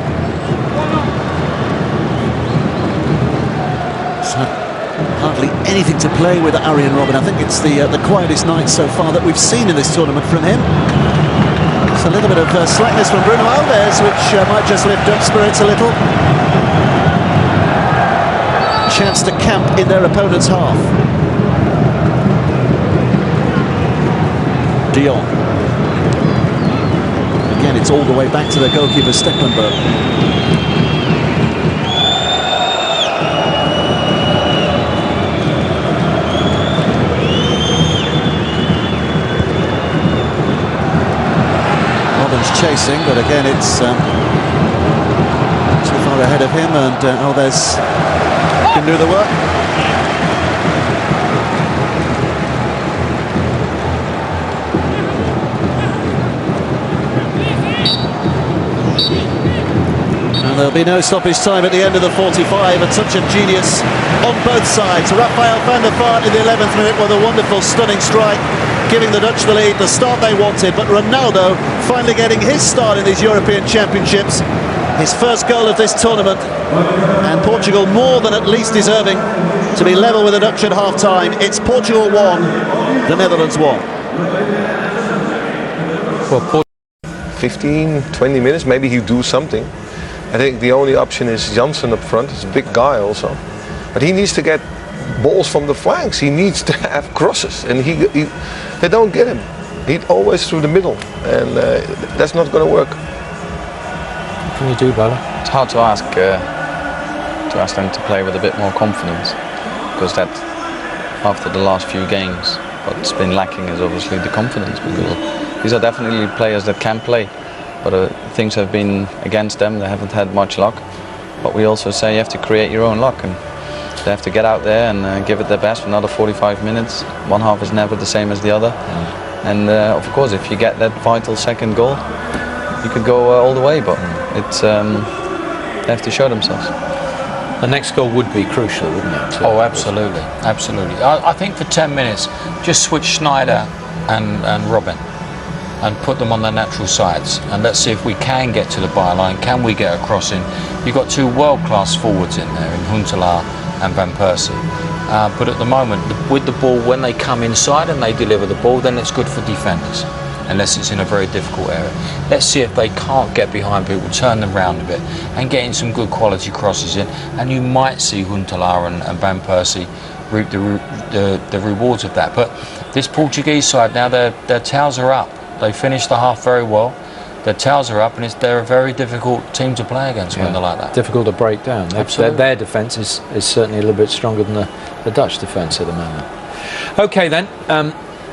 He's had hardly anything to play with Arjen Robben. I think it's the quietest night so far that we've seen in this tournament from him. A little bit of slackness from Bruno Alves, which might just lift up spirits a little. Chance to camp in their opponent's half. De Jong. Again, it's all the way back to the goalkeeper Stecklenburg. Chasing, but again it's too far ahead of him, and Alves can do the work. And there'll be no stoppage time at the end of the 45. A touch of genius on both sides. Rafael van der Vaart in the 11th minute with a wonderful, stunning strike, giving the Dutch the lead, the start they wanted. But Ronaldo finally getting his start in these European Championships, his first goal of this tournament, and Portugal more than at least deserving to be level with the Dutch at half-time. It's Portugal 1, the Netherlands 1. Well, 15, 20 minutes, maybe he'll do something. I think the only option is Janssen up front. He's a big guy also, but he needs to get balls from the flanks. He needs to have crosses, and they don't get him. He's always through the middle, and that's not going to work. What can you do, Bala? It's hard to ask them to play with a bit more confidence, because that after the last few games, what's been lacking is obviously the confidence. Because these are definitely players that can play, but things have been against them. They haven't had much luck. But we also say you have to create your own luck, and they have to get out there and give it their best for another 45 minutes. One half is never the same as the other. And of course, if you get that vital second goal, you could go all the way, but it's they have to show themselves. The next goal would be crucial, wouldn't it? Oh, absolutely, absolutely. I think for 10 minutes, just switch Schneider and Robben and put them on their natural sides, and let's see if we can get to the byline. Can we get a crossing? You've got 2 world-class forwards in there, in Huntelaar and Van Persie. But at the moment, with the ball, when they come inside and they deliver the ball, then it's good for defenders, unless it's in a very difficult area. Let's see if they can't get behind people, turn them round a bit, and getting some good quality crosses in. And you might see Huntelaar and Van Persie reap the rewards of that. But this Portuguese side now, their tails are up. They finished the half very well. Their tails are up, and they're a very difficult team to play against when they're like that. Difficult to break down. Absolutely. Their defence is certainly a little bit stronger than the Dutch defence at the moment. Okay then,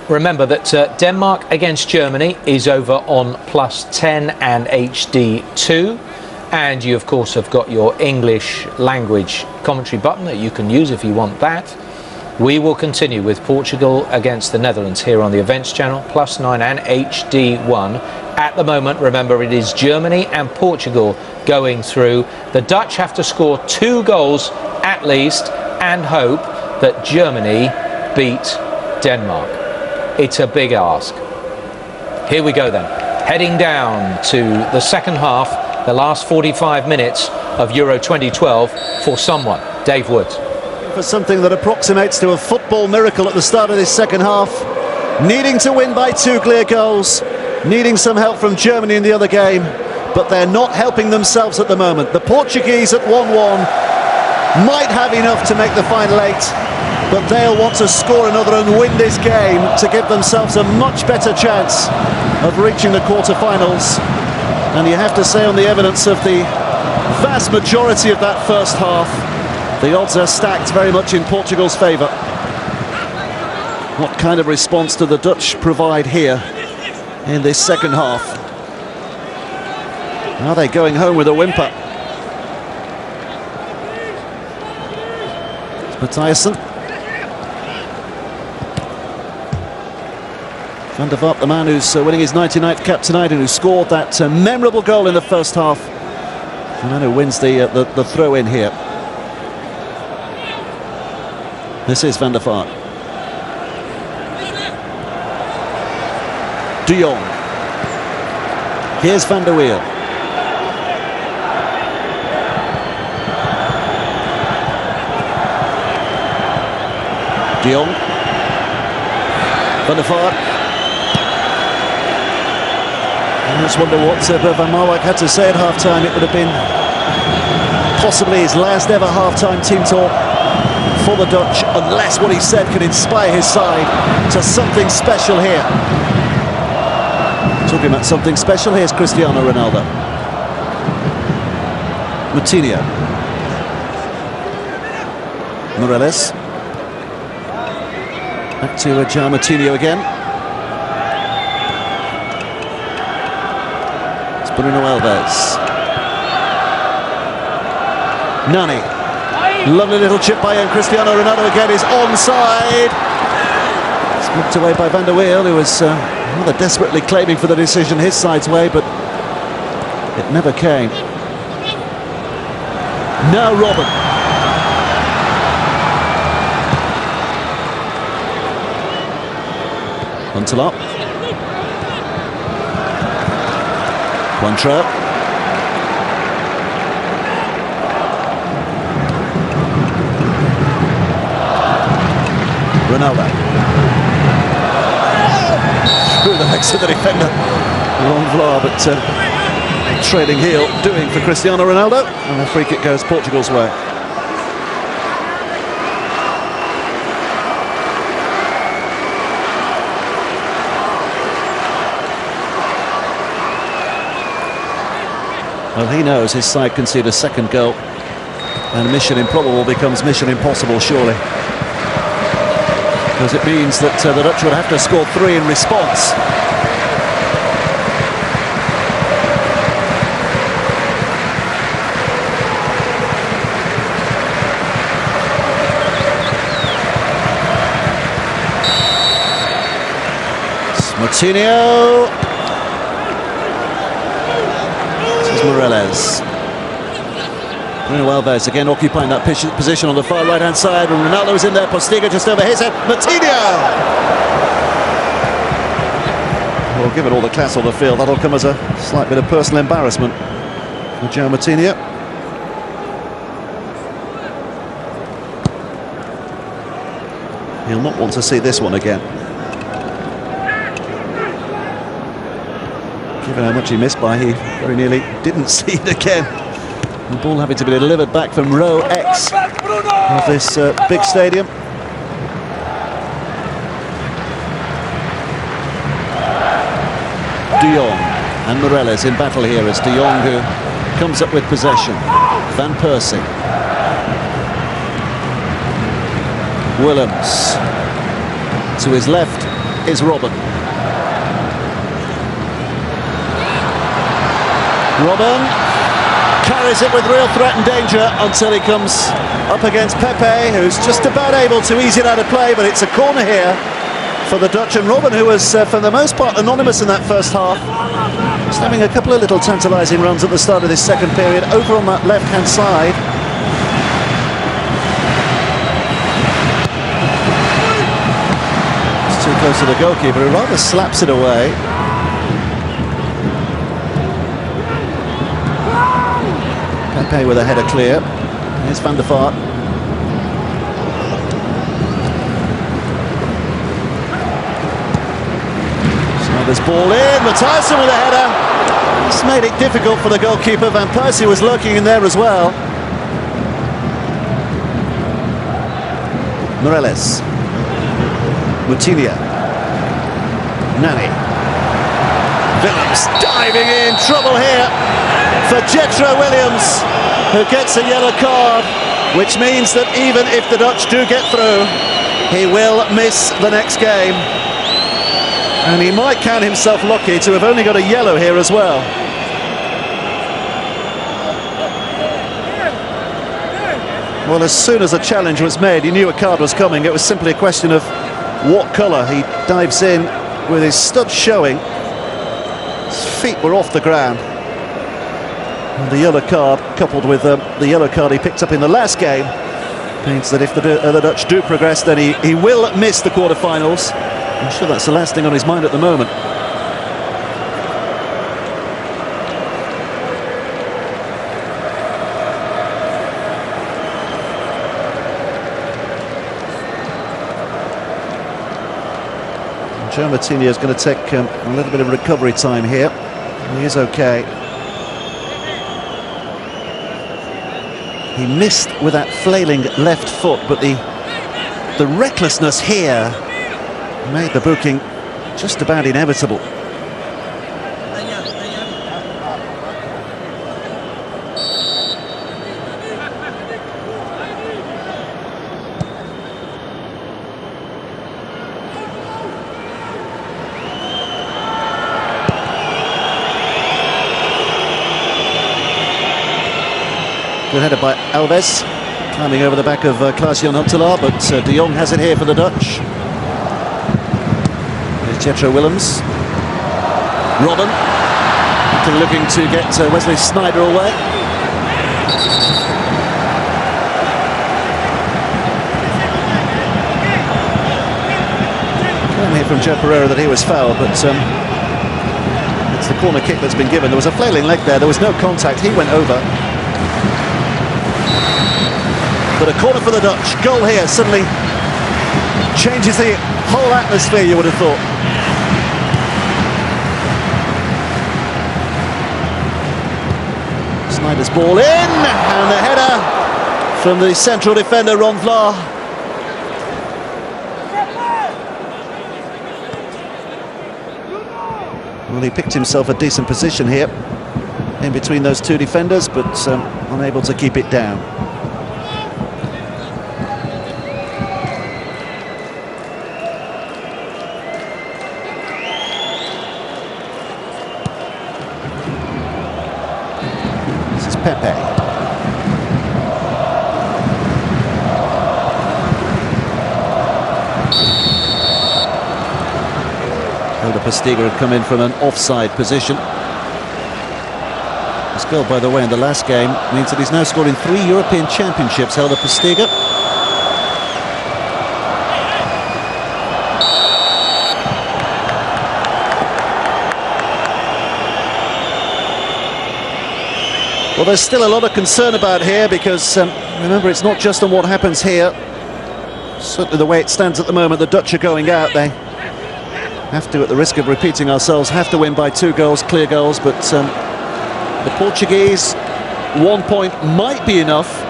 remember that Denmark against Germany is over on +10 and HD2. And you, of course, have got your English language commentary button that you can use if you want that. We will continue with Portugal against the Netherlands here on the Events channel, +9 and HD1. At the moment, remember, it is Germany and Portugal going through. The Dutch have to score 2 goals at least and hope that Germany beat Denmark. It's a big ask. Here we go then, heading down to the second half, the last 45 minutes of Euro 2012 for someone, Dave Wood. For something that approximates to a football miracle at the start of this second half, needing to win by 2 clear goals, needing some help from Germany in the other game, but they're not helping themselves at the moment. The Portuguese at 1-1 might have enough to make the final 8, but they'll want to score another and win this game to give themselves a much better chance of reaching the quarter-finals. And you have to say, on the evidence of the vast majority of that first half, the odds are stacked very much in Portugal's favour. What kind of response do the Dutch provide here in this second half? Are they going home with a whimper? It's Matthijssen. Van der Vaart, the man who's winning his 99th cap tonight and who scored that memorable goal in the first half. The man who wins the throw-in here. This is Van der Vaart. De Jong. Here's Van der Wiel. De Jong. Van der Vaart. I just wonder what Van Marwijk had to say at half-time. It would have been possibly his last ever half-time team talk for the Dutch, unless what he said could inspire his side to something special here. Talking about something special, here's Cristiano Ronaldo. Moutinho. Morelos. Back to João Moutinho again. It's Bruno Alves. Nani. Lovely little chip by Cristiano Ronaldo again is onside. It's knocked away by Van der Wiel, who was rather desperately claiming for the decision his side's way, but it never came. Now Robben. Huntelaar. Cointreau. Ronaldo. Through the legs of the defender. Wrong Vlaar, but trailing heel doing for Cristiano Ronaldo. And the free kick goes Portugal's way. Well, he knows his side concede a second goal, and mission improbable becomes mission impossible, surely. Because it means that the Dutch would have to score 3 in response. Moutinho. This is Morelos. Bruno Alves again occupying that position on the far right-hand side, and Ronaldo is in there. Postiga just over his head. Moutinho! Well, given all the class on the field, that'll come as a slight bit of personal embarrassment for João Moutinho. He'll not want to see this one again. Given how much he missed by, he very nearly didn't see it again. The ball having to be delivered back from row X of this big stadium. De Jong and Morelos in battle here as De Jong, who comes up with possession. Van Persie. Willems. To his left, is Robben. Robben carries it with real threat and danger until he comes up against Pepe, who's just about able to ease it out of play, but it's a corner here for the Dutch. And Robben, who was for the most part anonymous in that first half, just having a couple of little tantalising runs at the start of this second period, over on that left-hand side. It's too close to the goalkeeper, who rather slaps it away. Pepe with a header clear. Here's Van der Vaart. Snyder's ball in. Matthijssen with a header. This made it difficult for the goalkeeper. Van Persie was lurking in there as well. Moreles. Mutilia. Nani. Willems diving in. Trouble here for Jetro Willems, who gets a yellow card, which means that even if the Dutch do get through, he will miss the next game. And he might count himself lucky to have only got a yellow here as well. Well, as soon as a challenge was made, he knew a card was coming. It was simply a question of what colour. He dives in with his studs showing. His feet were off the ground. And the yellow card, coupled with the yellow card he picked up in the last game, means that if the Dutch do progress, then he will miss the quarter-finals. I'm sure that's the last thing on his mind at the moment. Joe Martinez is going to take a little bit of recovery time here. He is okay. He missed with that flailing left foot, but the recklessness here made the booking just about inevitable. Good header by Alves, climbing over the back of Klaas-Jan Huntelaar, but De Jong has it here for the Dutch. There's Jetro Willems. Robben, looking to get Wesley Sneijder away. Can't hear from Joe Pereira that he was fouled, but it's the corner kick that's been given. There was a flailing leg there, there was no contact, he went over. But a corner for the Dutch. Goal here suddenly changes the whole atmosphere, you would have thought. Snyder's ball in, and the header from the central defender, Ron Vlaar. Well, he picked himself a decent position here in between those two defenders, but unable to keep it down. Pepe. Helder Postiga had come in from an offside position. His goal, by the way, in the last game means that he's now scored in 3 European Championships, Helder Postiga. Well, there's still a lot of concern about here because, remember, it's not just on what happens here. Certainly the way it stands at the moment, the Dutch are going out. They have to, at the risk of repeating ourselves, have to win by 2 goals, clear goals. But the Portuguese, 1 point might be enough,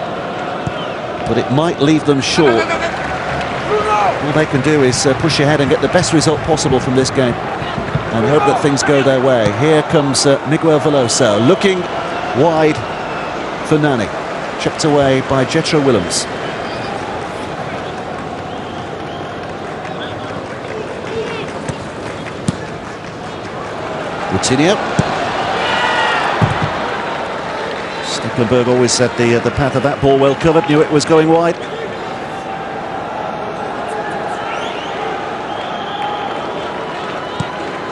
but it might leave them short. All they can do is push ahead and get the best result possible from this game and hope that things go their way. Here comes Miguel Veloso, looking wide for Nani, chipped away by Jetro Willems. Coutinho. Stekelenburg always said the path of that ball well covered, knew it was going wide.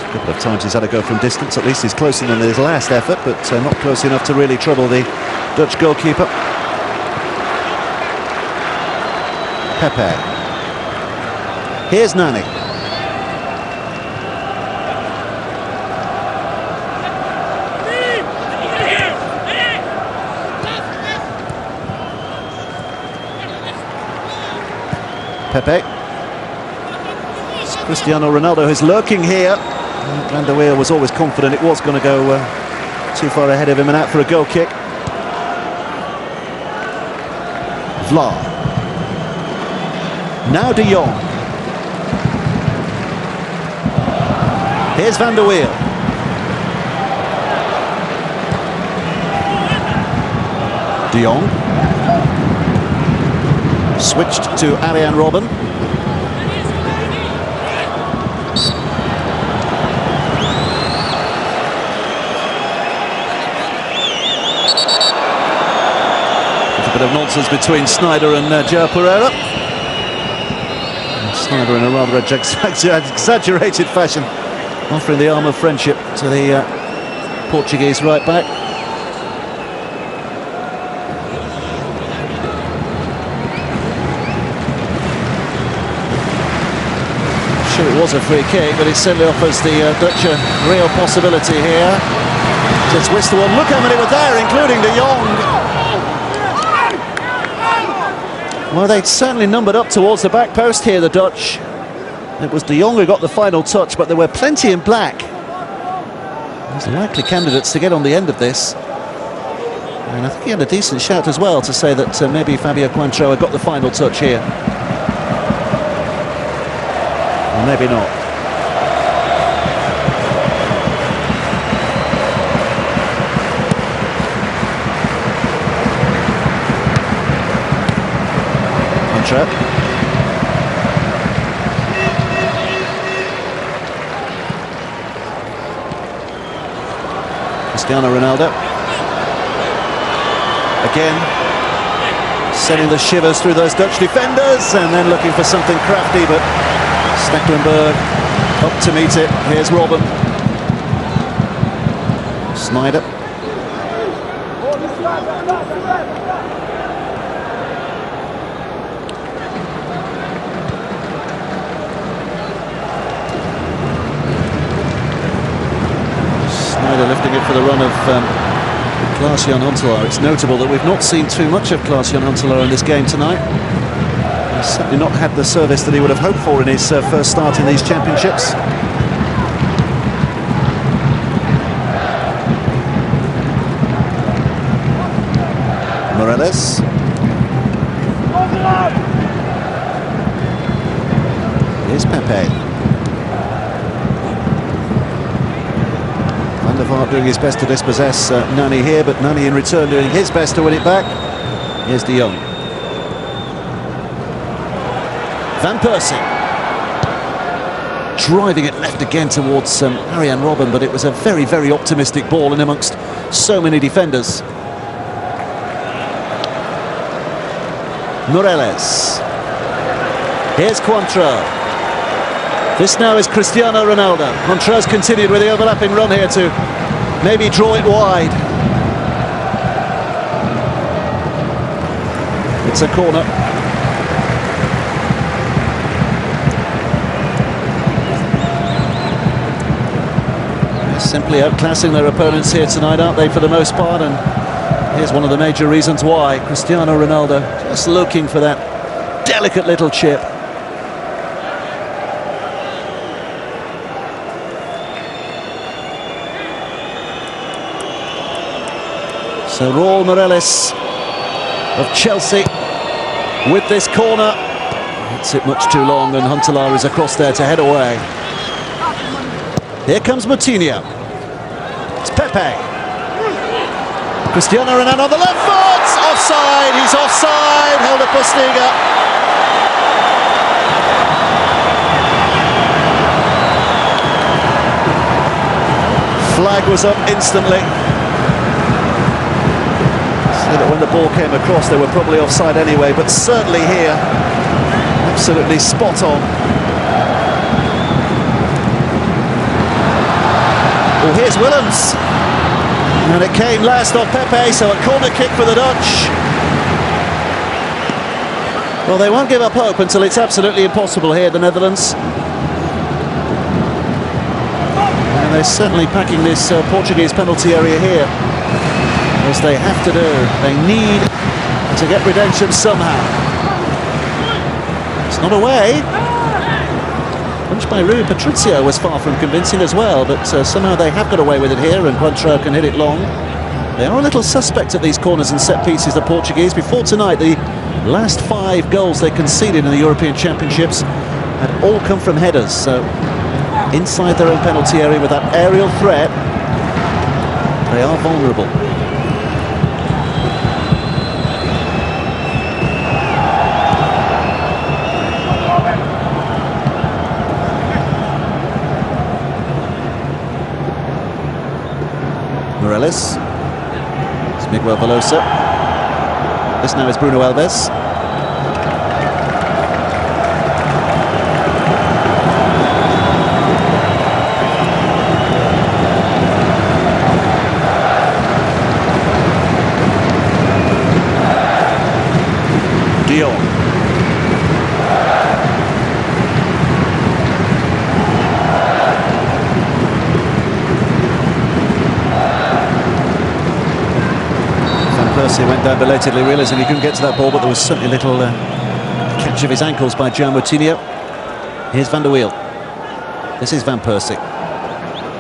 A couple of times he's had to go from distance, at least he's closer than his last effort, but not close enough to really trouble the Dutch goalkeeper. Pepe. Here's Nani. Pepe. It's Cristiano Ronaldo who's lurking here. Van der Weer was always confident it was going to go too far ahead of him and out for a goal kick. Vla. Now De Jong. Here's Van der Weer. De Jong. Switched to Arjen Robben. A bit of nonsense between Sneijder and João Pereira. Sneijder in a rather exaggerated fashion, offering the arm of friendship to the Portuguese right back. Sure, it was a free kick, but it certainly offers the Dutch a real possibility here. To twist the one. Look how many were there, including De Jong. Well, they'd certainly numbered up towards the back post here, the Dutch. It was De Jong who got the final touch, but there were plenty in black. There's likely candidates to get on the end of this. And I think he had a decent shout as well to say that maybe Fabio Cointreau had got the final touch here. Or maybe not. Cristiano Ronaldo again sending the shivers through those Dutch defenders and then looking for something crafty, but Stekelenburg up to meet it. Here's Robben. Sneijder. Lifting it for the run of Klaas-Jan Huntelaar. It's notable that we've not seen too much of Klaas-Jan Huntelaar in this game tonight. He's certainly not had the service that he would have hoped for in his first start in these championships. Morales. Here's Pepe. Van der Vaart doing his best to dispossess Nani here, but Nani in return doing his best to win it back. Here's De Jong. Van Persie. Driving it left again towards Arjen Robben, but it was a very, very optimistic ball in amongst so many defenders. Morales. Here's Cointreau. This now is Cristiano Ronaldo. Cointreau's continued with the overlapping run here to maybe draw it wide. It's a corner. They're simply outclassing their opponents here tonight, aren't they, for the most part? And here's one of the major reasons why. Cristiano Ronaldo just looking for that delicate little chip. So Raul Morales of Chelsea with this corner. Hits it much too long and Huntelaar is across there to head away. Here comes Moutinho. It's Pepe. Cristiano Ronaldo on the left foot. Offside. He's offside. Held up Postiga. Flag was up instantly. So that when the ball came across, they were probably offside anyway, but certainly here, absolutely spot on. Well, here's Willems. And it came last off Pepe, so a corner kick for the Dutch. Well, they won't give up hope until it's absolutely impossible here, the Netherlands. And they're certainly packing this Portuguese penalty area here, as they have to do. They need to get redemption somehow. It's not away. Punch by Rui Patricio was far from convincing as well, but somehow they have got away with it here, and Coentrão can hit it long. They are a little suspect at these corners and set pieces, the Portuguese. Before tonight, the last 5 goals they conceded in the European Championships had all come from headers, so inside their own penalty area with that aerial threat, they are vulnerable. Morelos. It's Miguel Velosa. This now is Bruno Alves. Dion. He went down belatedly, realising he couldn't get to that ball, but there was certainly a little catch of his ankles by João Moutinho. Here's Van der Wiel. This is Van Persie.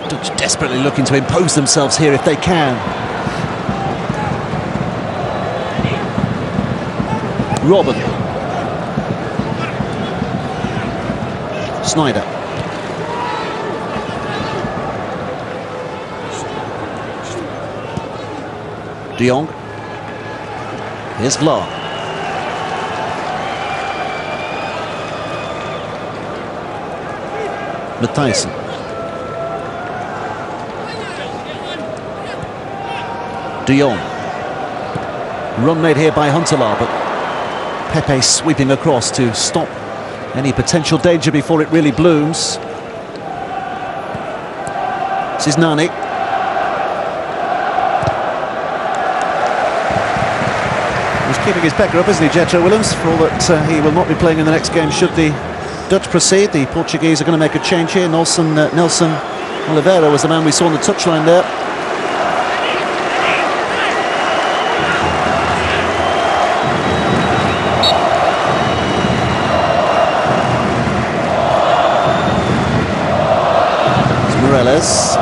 Dutch desperately looking to impose themselves here if they can. Robben. Sneijder. De Jong. Here's Vlaar. Matthijssen. De Jong. Run made here by Huntelaar, but Pepe sweeping across to stop any potential danger before it really blooms. This is Nani. He's keeping his pecker up, isn't he, Jetro Willems? For all that he will not be playing in the next game should the Dutch proceed. The Portuguese are going to make a change here. Nelson Oliveira was the man we saw on the touchline there. It's Morelos.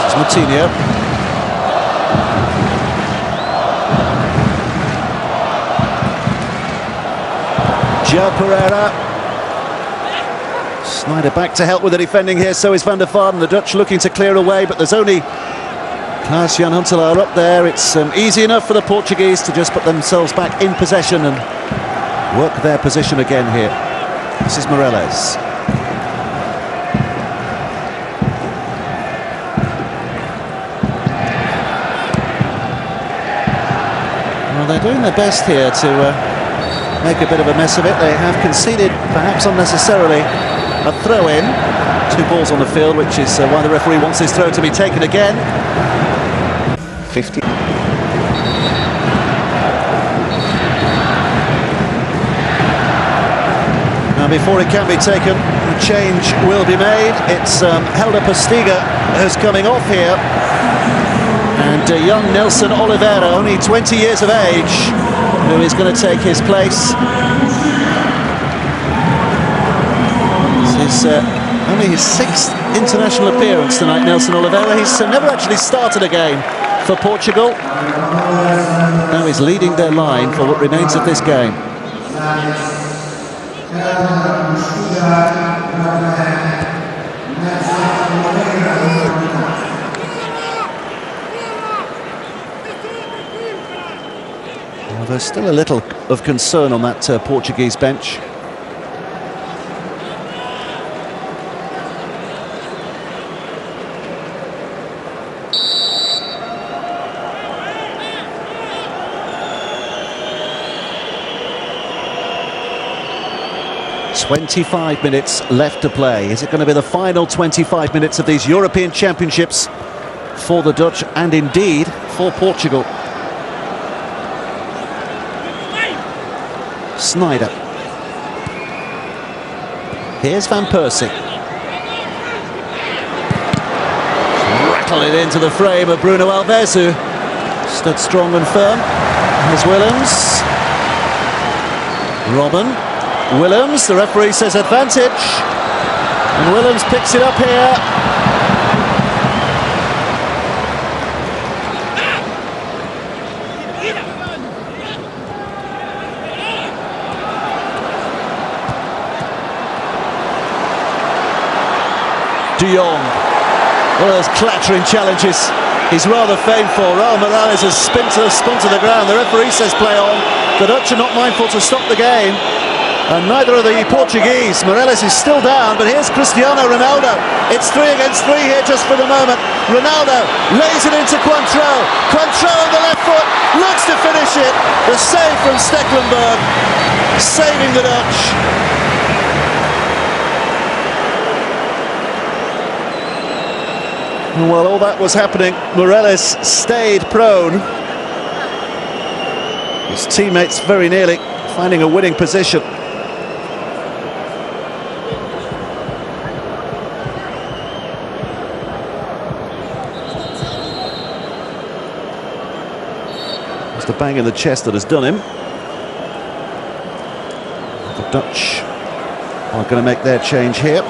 This is Moutinho. João Pereira. Sneijder back to help with the defending here, so is Van der Vaart. The Dutch looking to clear away, but there's only Klaas-Jan Huntelaar up there. It's easy enough for the Portuguese to just put themselves back in possession and work their position again here. This is Morelos. Well, they're doing their best here to make a bit of a mess of it. They have conceded, perhaps unnecessarily, a throw-in. 2 balls on the field, which is why the referee wants his throw to be taken again. 50. Now, before it can be taken, a change will be made. It's Helder Postiga who's coming off here. And young Nelson Oliveira, only 20 years of age, who is going to take his place. This is only his 6th international appearance tonight, Nelson Oliveira. He's never actually started a game for Portugal. Now he's leading their line for what remains of this game. Well, there's still a little of concern on that Portuguese bench. 25 minutes left to play. Is it going to be the final 25 minutes of these European Championships for the Dutch and indeed for Portugal? Sneijder. Here's Van Persie. Rattle it into the frame of Bruno Alves, who stood strong and firm. Here's Willems. Robben. Willems, the referee says advantage. And Willems picks it up here. De Jong. One of those clattering challenges he's rather famed for. Raul Morales has spun to the ground. The referee says play on. The Dutch are not mindful to stop the game, and neither are the Portuguese. Morales is still down, but here's Cristiano Ronaldo. It's 3 against 3 here just for the moment. Ronaldo lays it into Cointreau. Cointreau on the left foot, looks to finish it. The save from Stekelenburg, saving the Dutch. And while all that was happening, Morales stayed prone. His teammates very nearly finding a winning position. It's the bang in the chest that has done him. The Dutch are going to make their change here.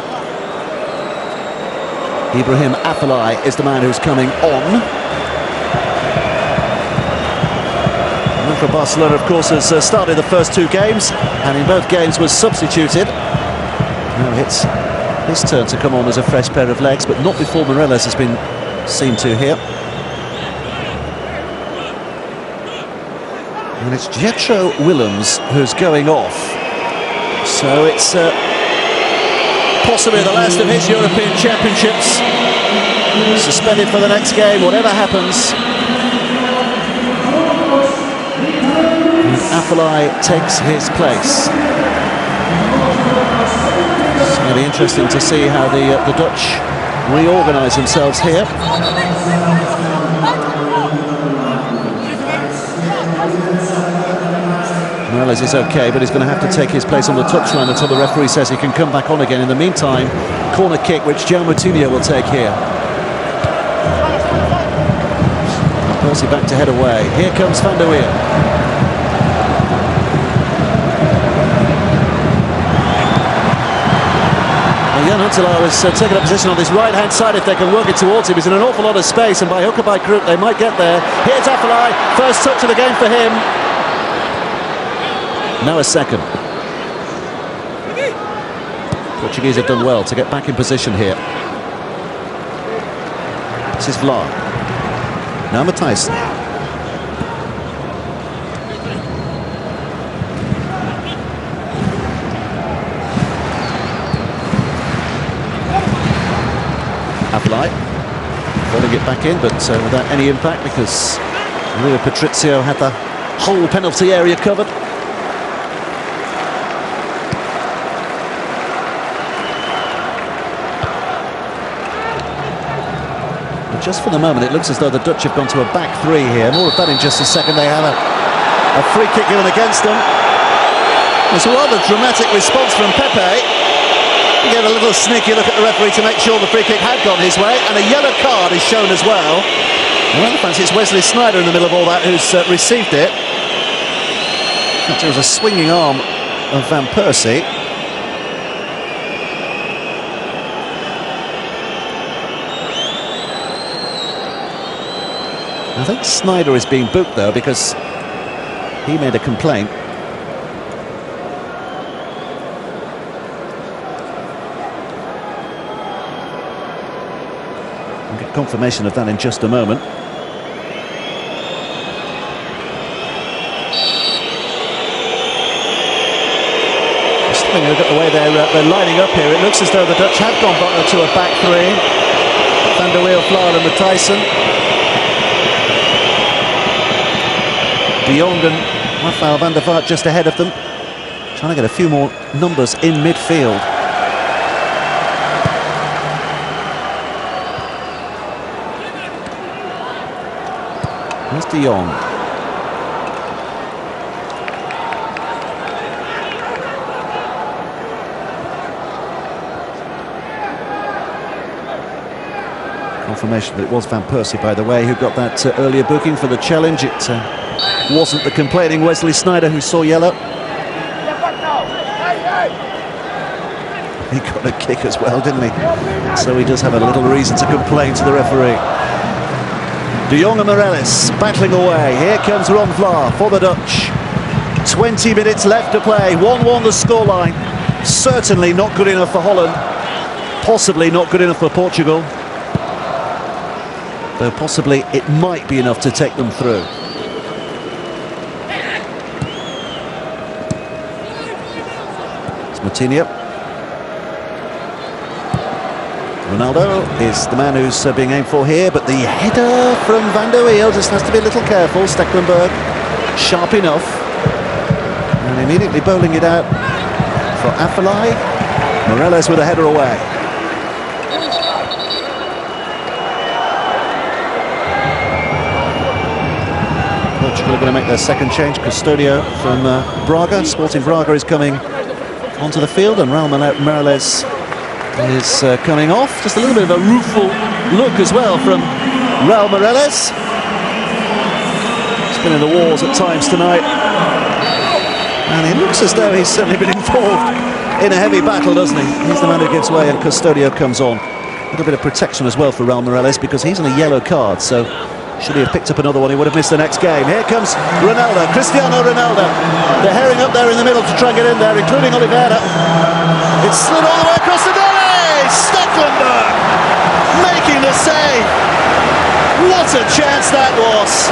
Ibrahim Afellay is the man who's coming on. And for Barcelona, of course, has started the first 2 games, and in both games was substituted. Now it's his turn to come on as a fresh pair of legs, but not before Morales has been seen to here. And it's Jetro Willems who's going off. So it's possibly the last of his European Championships. Suspended for the next game, whatever happens. And Afellay takes his place. It's going to be interesting to see how the Dutch reorganise themselves here. Morales is okay, but he's going to have to take his place on the touchline until the referee says he can come back on again. In the meantime, corner kick which João Moutinho will take here. Persie back to head away. Here comes Van der Weer. Jan Huntelaar has taken a position on this right-hand side. If they can work it towards him, he's in an awful lot of space, and by hook or by crook they might get there. Here's Afellay, first touch of the game for him. Now a second. Portuguese have done well to get back in position here. This is Vlaar. Now Matthijssen. Afellay rolling it back in, but without any impact, because Rui Patricio had the whole penalty area covered. Just for the moment, it looks as though the Dutch have gone to a back 3 here. More of that in just a second. They have a free kick given against them. It's a rather dramatic response from Pepe. He gave a little sneaky look at the referee to make sure the free kick had gone his way, and a yellow card is shown as well. And I fancy it's Wesley Sneijder in the middle of all that who's received it. There was a swinging arm of Van Persie. I think Sneijder is being booked though, because he made a complaint. We'll get confirmation of that in just a moment. Just having a look at the way they're lining up here. It looks as though the Dutch have gone to a back 3. Van der Weer, Vlaar and Matthijssen. De Jong and Rafael van der Vaart just ahead of them. Trying to get a few more numbers in midfield. Here's De Jong. Confirmation that it was Van Persie, by the way, who got that earlier booking for the challenge. It wasn't the complaining Wesley Sneijder who saw yellow. He got a kick as well, didn't he? So he does have a little reason to complain to the referee. De Jong and Morelos battling away. Here comes Ron Vlaar for the Dutch. 20 minutes left to play. 1-1 the scoreline. Certainly not good enough for Holland. Possibly not good enough for Portugal. Though possibly it might be enough to take them through. It's Moutinho. Ronaldo is the man who's being aimed for here, but the header from Van der Wiel just has to be a little careful. Stekelenburg sharp enough. And immediately bowling it out for Afellay. Morelos with a header away. Portugal are going to make their second change. Custodio from Braga. Sporting Braga is coming onto the field, and Raul Morelos is coming off. Just a little bit of a rueful look as well from Raul Morelos. He's been in the wars at times tonight, and he looks as though he's certainly been involved in a heavy battle, doesn't he? He's the man who gives way, and Custodio comes on. A little bit of protection as well for Raul Morelos, because he's on a yellow card, so should he have picked up another one, he would have missed the next game. Here comes Ronaldo, Cristiano Ronaldo. They're herring up there in the middle to try and get in there, including Oliveira. It's slid all the way across the net. Stekelenburg making the save. What a chance that was.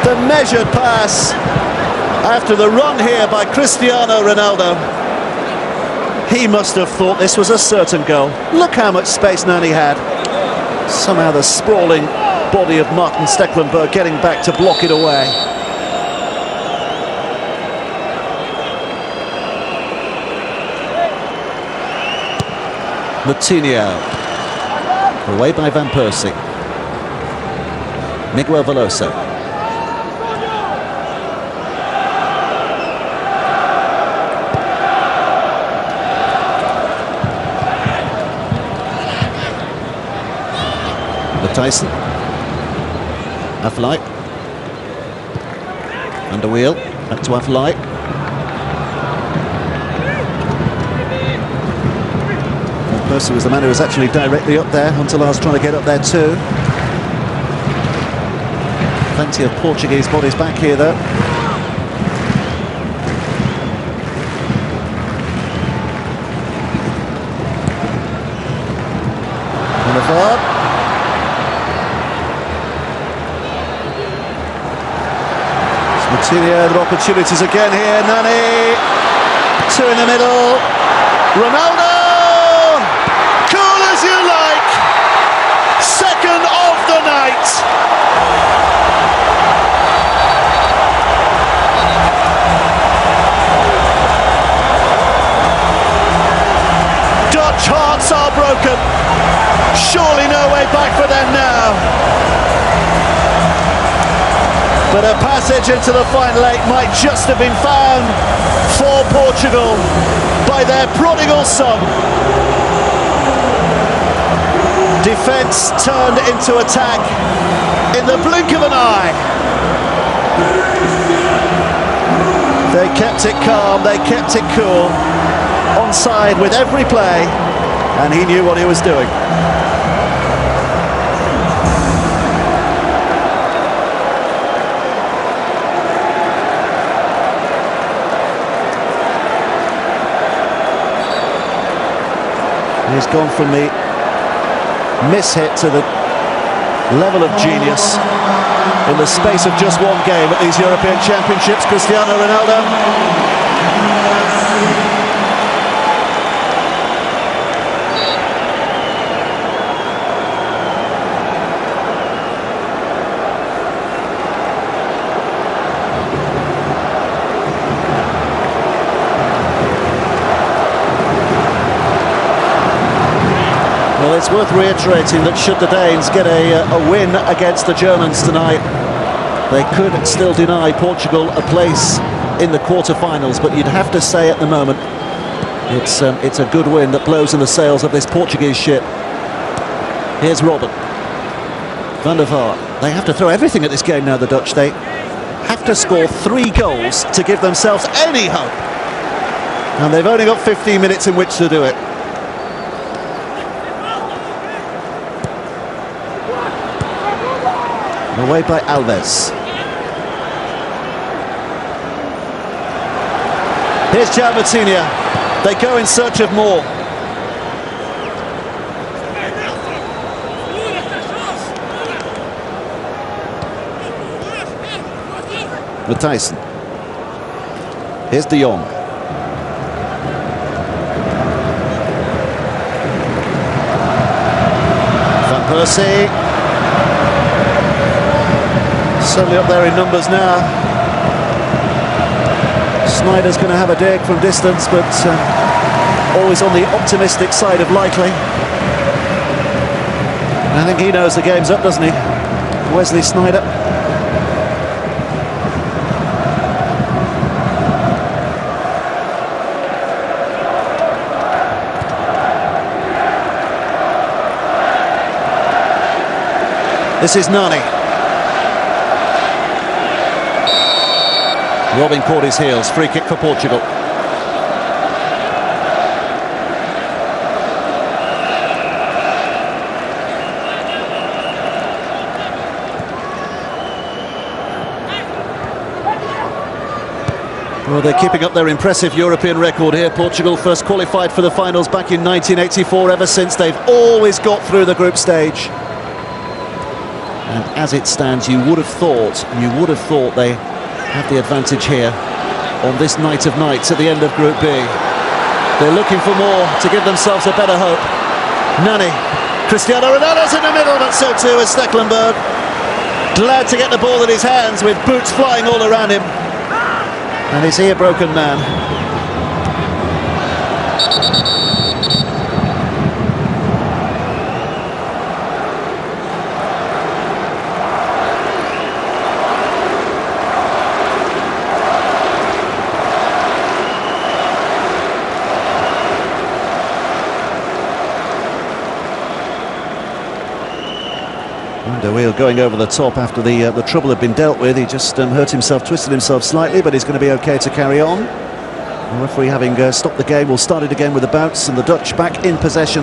The measured pass after the run here by Cristiano Ronaldo. He must have thought this was a certain goal. Look how much space Nani had. Somehow the sprawling body of Martin Stekelenburg getting back to block it away. Moutinho. Away by Van Persie. Miguel Veloso. Tyson. Afellay. Van der Wiel. Back to Afellay. Persie was the man who was actually directly up there. Huntelaar's trying to get up there too. Plenty of Portuguese bodies back here though. Boulevard. Moutinho, there are opportunities again here. Nani. Two in the middle. Ronaldo. Cool as you like. Second of the night. Dutch hearts are broken. Surely no way back for them now. But a passage into the final eight might just have been found for Portugal by their prodigal son. Defence turned into attack in the blink of an eye. They kept it calm, they kept it cool, onside with every play, and he knew what he was doing. He's gone from the miss-hit to the level of genius in the space of just one game at these European Championships. Cristiano Ronaldo. it's worth reiterating that should the Danes get a win against the Germans tonight, they could still deny Portugal a place in the quarter-finals. But you'd have to say at the moment it's a good win that blows in the sails of this Portuguese ship. Here's Robben. Van der Vaart. They have to throw everything at this game now, the Dutch. They have to score 3 goals to give themselves any hope. And they've only got 15 minutes in which to do it. Away by Alves. Here's João Moutinho. They go in search of more. Matthijssen. Here's De Jong. Van Persie. Certainly up there in numbers now. Sneijder's going to have a dig from distance, but always on the optimistic side of likely. I think he knows the game's up, doesn't he? Wesley Sneijder. This is Nani. Robben caught his heels. Free kick for Portugal. Well, they're keeping up their impressive European record here. Portugal first qualified for the finals back in 1984. Ever since, they've always got through the group stage. And as it stands, you would have thought they have the advantage here on this night of nights at the end of Group B. They're looking for more to give themselves a better hope. Nani. Cristiano Ronaldo's in the middle, but so too is Stekelenburg. Glad to get the ball in his hands with boots flying all around him. And is he a broken man? Wheel going over the top after the trouble had been dealt with. He just hurt himself, twisted himself slightly, but he's going to be okay to carry on. The referee, having stopped the game, will start it again with a bounce, and the Dutch back in possession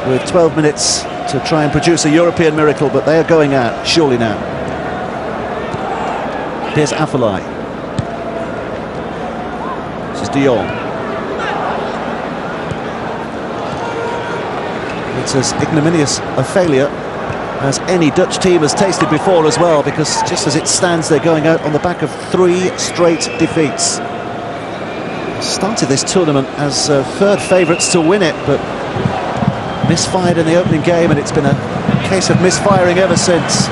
with 12 minutes to try and produce a European miracle, but they are going out surely now. Here's Afellay. This is De Jong. It's as ignominious a failure as any Dutch team has tasted before as well, because just as it stands, they're going out on the back of 3 straight defeats. Started this tournament as third favourites to win it, but misfired in the opening game, and it's been a case of misfiring ever since.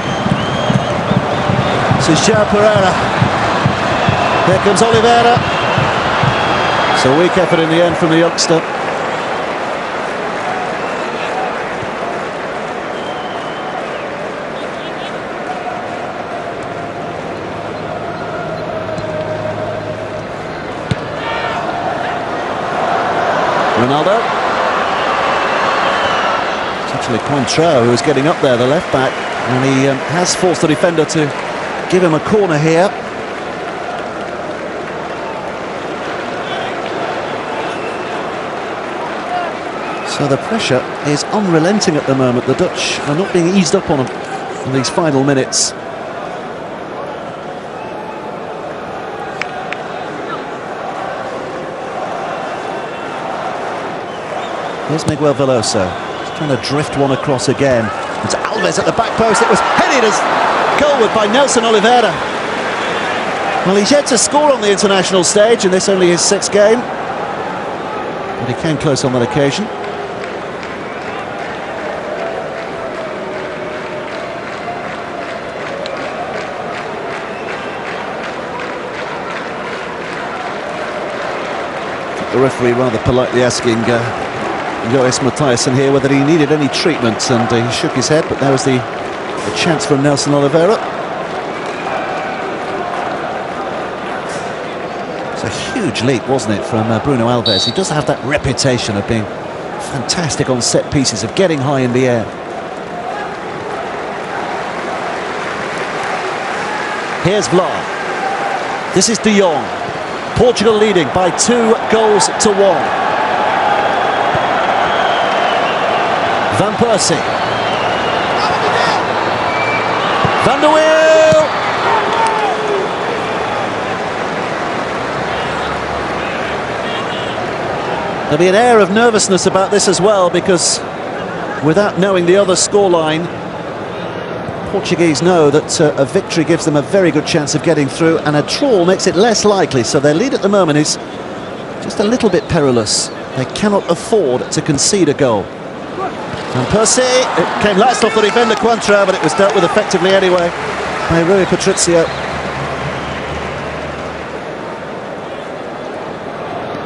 This is João Pereira. Here comes Oliveira. It's a weak effort in the end from the youngster. Ronaldo. It's actually Cointreau who is getting up there, the left back, and he has forced the defender to give him a corner here. So the pressure is unrelenting at the moment. The Dutch are not being eased up on them in these final minutes. Here's Miguel Veloso. He's trying to drift one across again. It's Alves at the back post. It was headed as goalward by Nelson Oliveira. Well, he's yet to score on the international stage, and this only his 6th game. But he came close on that occasion. The referee rather politely asking Joris Matthijssen here whether he needed any treatment, and he shook his head, but there was the chance from Nelson Oliveira. It's a huge leap, wasn't it, from Bruno Alves. He does have that reputation of being fantastic on set pieces, of getting high in the air. Here's Vlaar. This is De Jong. Portugal leading by 2 goals to 1. Van Persie. Van der Wiel. There'll be an air of nervousness about this as well, because without knowing the other scoreline, Portuguese know that a victory gives them a very good chance of getting through, and a draw makes it less likely. So their lead at the moment is just a little bit perilous. They cannot afford to concede a goal. And Percy, it came last off the defender Coentrão, but it was dealt with effectively anyway by Rui Patricio.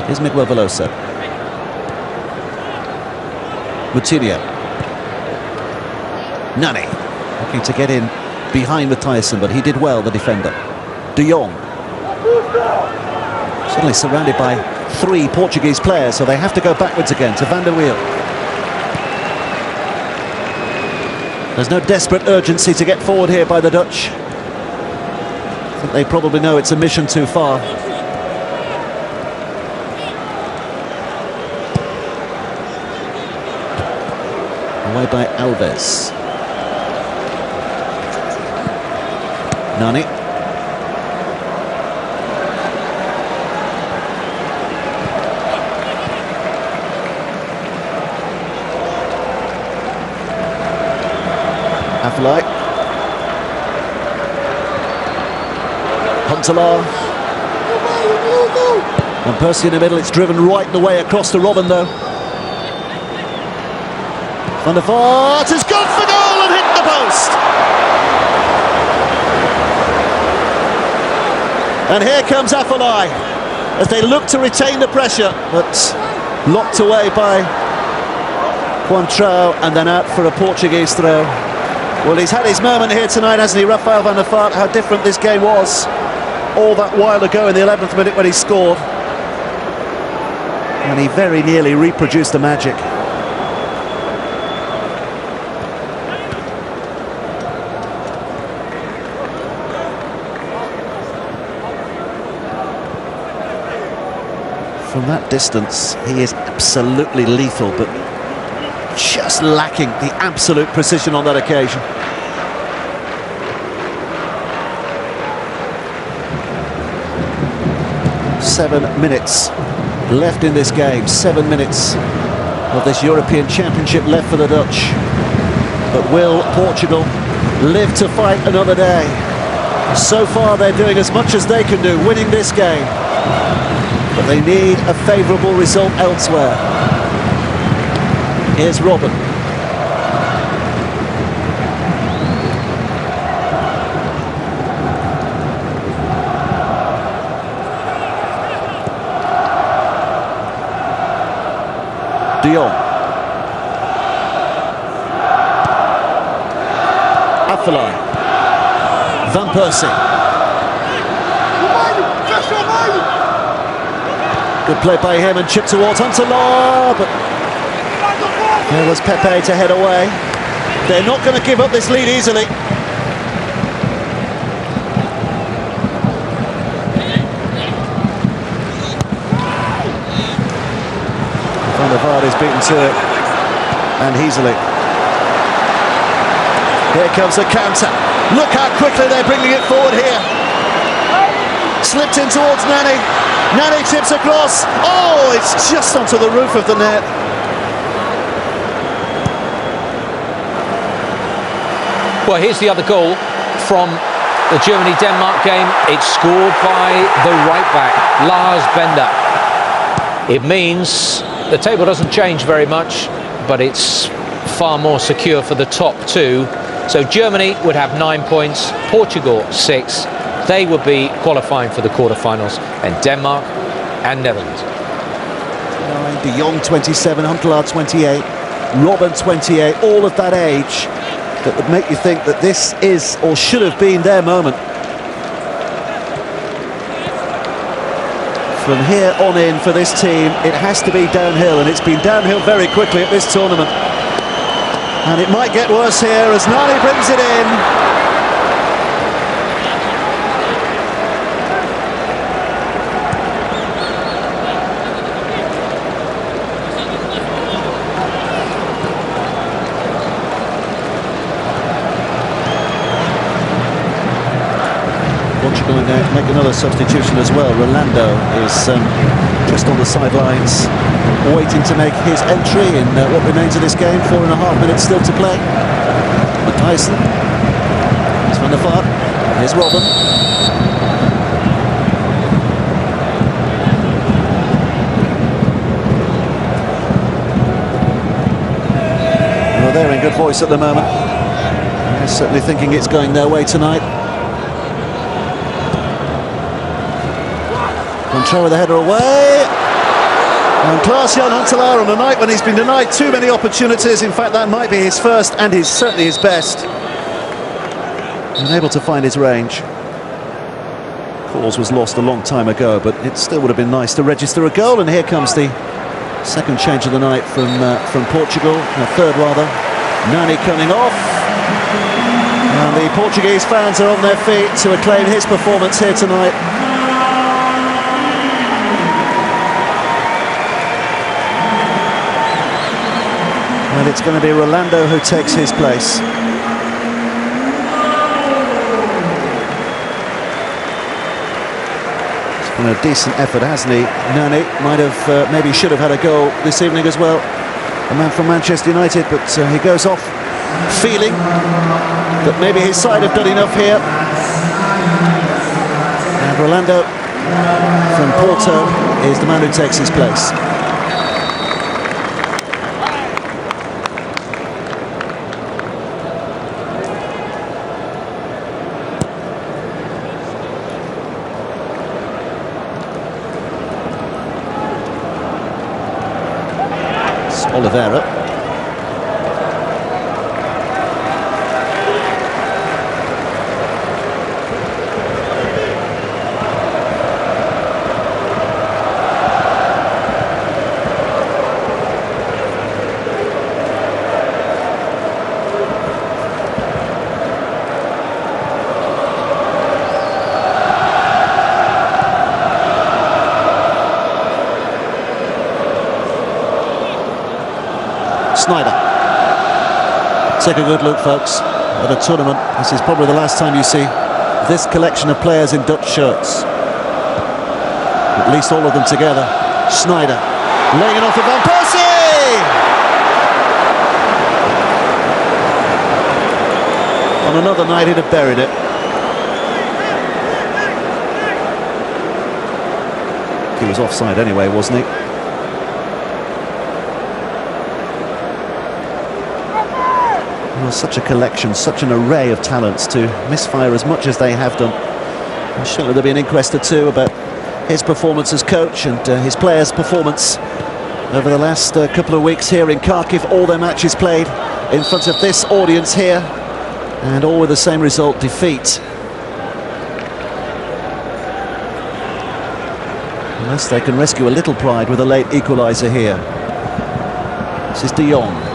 Here's Miguel Veloso. Moutinho. Nani looking to get in behind Matthijssen, but he did well, the defender. De Jong. Suddenly surrounded by 3 Portuguese players, so they have to go backwards again to Van der Wiel. There's no desperate urgency to get forward here by the Dutch. I think they probably know it's a mission too far. Away by Alves. Nani. Afellay. Huntelaar. And Percy in the middle. It's driven right the way across to Robben though. Van der Vaart has gone for goal and hit the post. And here comes Afellay as they look to retain the pressure, but locked away by Coentrão and then out for a Portuguese throw. Well, he's had his moment here tonight, hasn't he, Rafael van der Vaart? How different this game was all that while ago in the 11th minute when he scored. And he very nearly reproduced the magic. From that distance, he is absolutely lethal, but just lacking the absolute precision on that occasion. Seven minutes left in this game. 7 minutes of this European Championship left for the Dutch. But will Portugal live to fight another day? So far, they're doing as much as they can do, winning this game. But they need a favourable result elsewhere. Here's Robben. De Jong. Afellay. Van Persie. Good play by him and chip towards Huntelaar, but there was Pepe to head away. They're not going to give up this lead easily. Van der Vaart is beaten to it, and easily. Here comes the counter. Look how quickly they're bringing it forward here. Slipped in towards Nani. Nani chips across. Oh, it's just onto the roof of the net. Well, here's the other goal from the Germany-Denmark game. It's scored by the right-back, Lars Bender. It means the table doesn't change very much, but it's far more secure for the top 2. So Germany would have 9 points, Portugal 6. They would be qualifying for the quarterfinals, and Denmark and Netherlands. 29, De Jong 27, Huntelaar 28, Robben 28, all of that age that would make you think that this is or should have been their moment. From here on in for this team, it has to be downhill, and it's been downhill very quickly at this tournament. And it might get worse here as Nani brings it in. Portugal are going to make another substitution as well. Rolando is just on the sidelines, waiting to make his entry in what remains of this game. 4.5 minutes still to play. Matthijssen. Here's Van der Vaart. Here's Robben. Well, they're in good voice at the moment. They're certainly thinking it's going their way tonight. Control with the header away. And Klaas-Jan Huntelaar on a night when he's been denied too many opportunities. In fact, that might be his first and certainly his best. Unable to find his range. Cause was lost a long time ago, but it still would have been nice to register a goal. And here comes the second change of the night from Portugal, the third rather. Nani coming off. And the Portuguese fans are on their feet to acclaim his performance here tonight. And it's going to be Rolando who takes his place. It's been a decent effort, hasn't he? Nani might have, maybe should have had a goal this evening as well. A man from Manchester United, but he goes off feeling that maybe his side have done enough here. And Rolando from Porto is the man who takes his place. Oliveira. Sneijder. Take a good look, folks, at a tournament. This is probably the last time you see this collection of players in Dutch shirts. At least all of them together. Sneijder laying it off to Van Persie! On another night he'd have buried it. He was offside anyway, wasn't he? Well, such a collection, such an array of talents to misfire as much as they have done. And surely there'll be an inquest or two about his performance as coach and his players' performance over the last couple of weeks here in Kharkiv. All their matches played in front of this audience here, and all with the same result, defeat. Unless they can rescue a little pride with a late equaliser here. This is De Jong.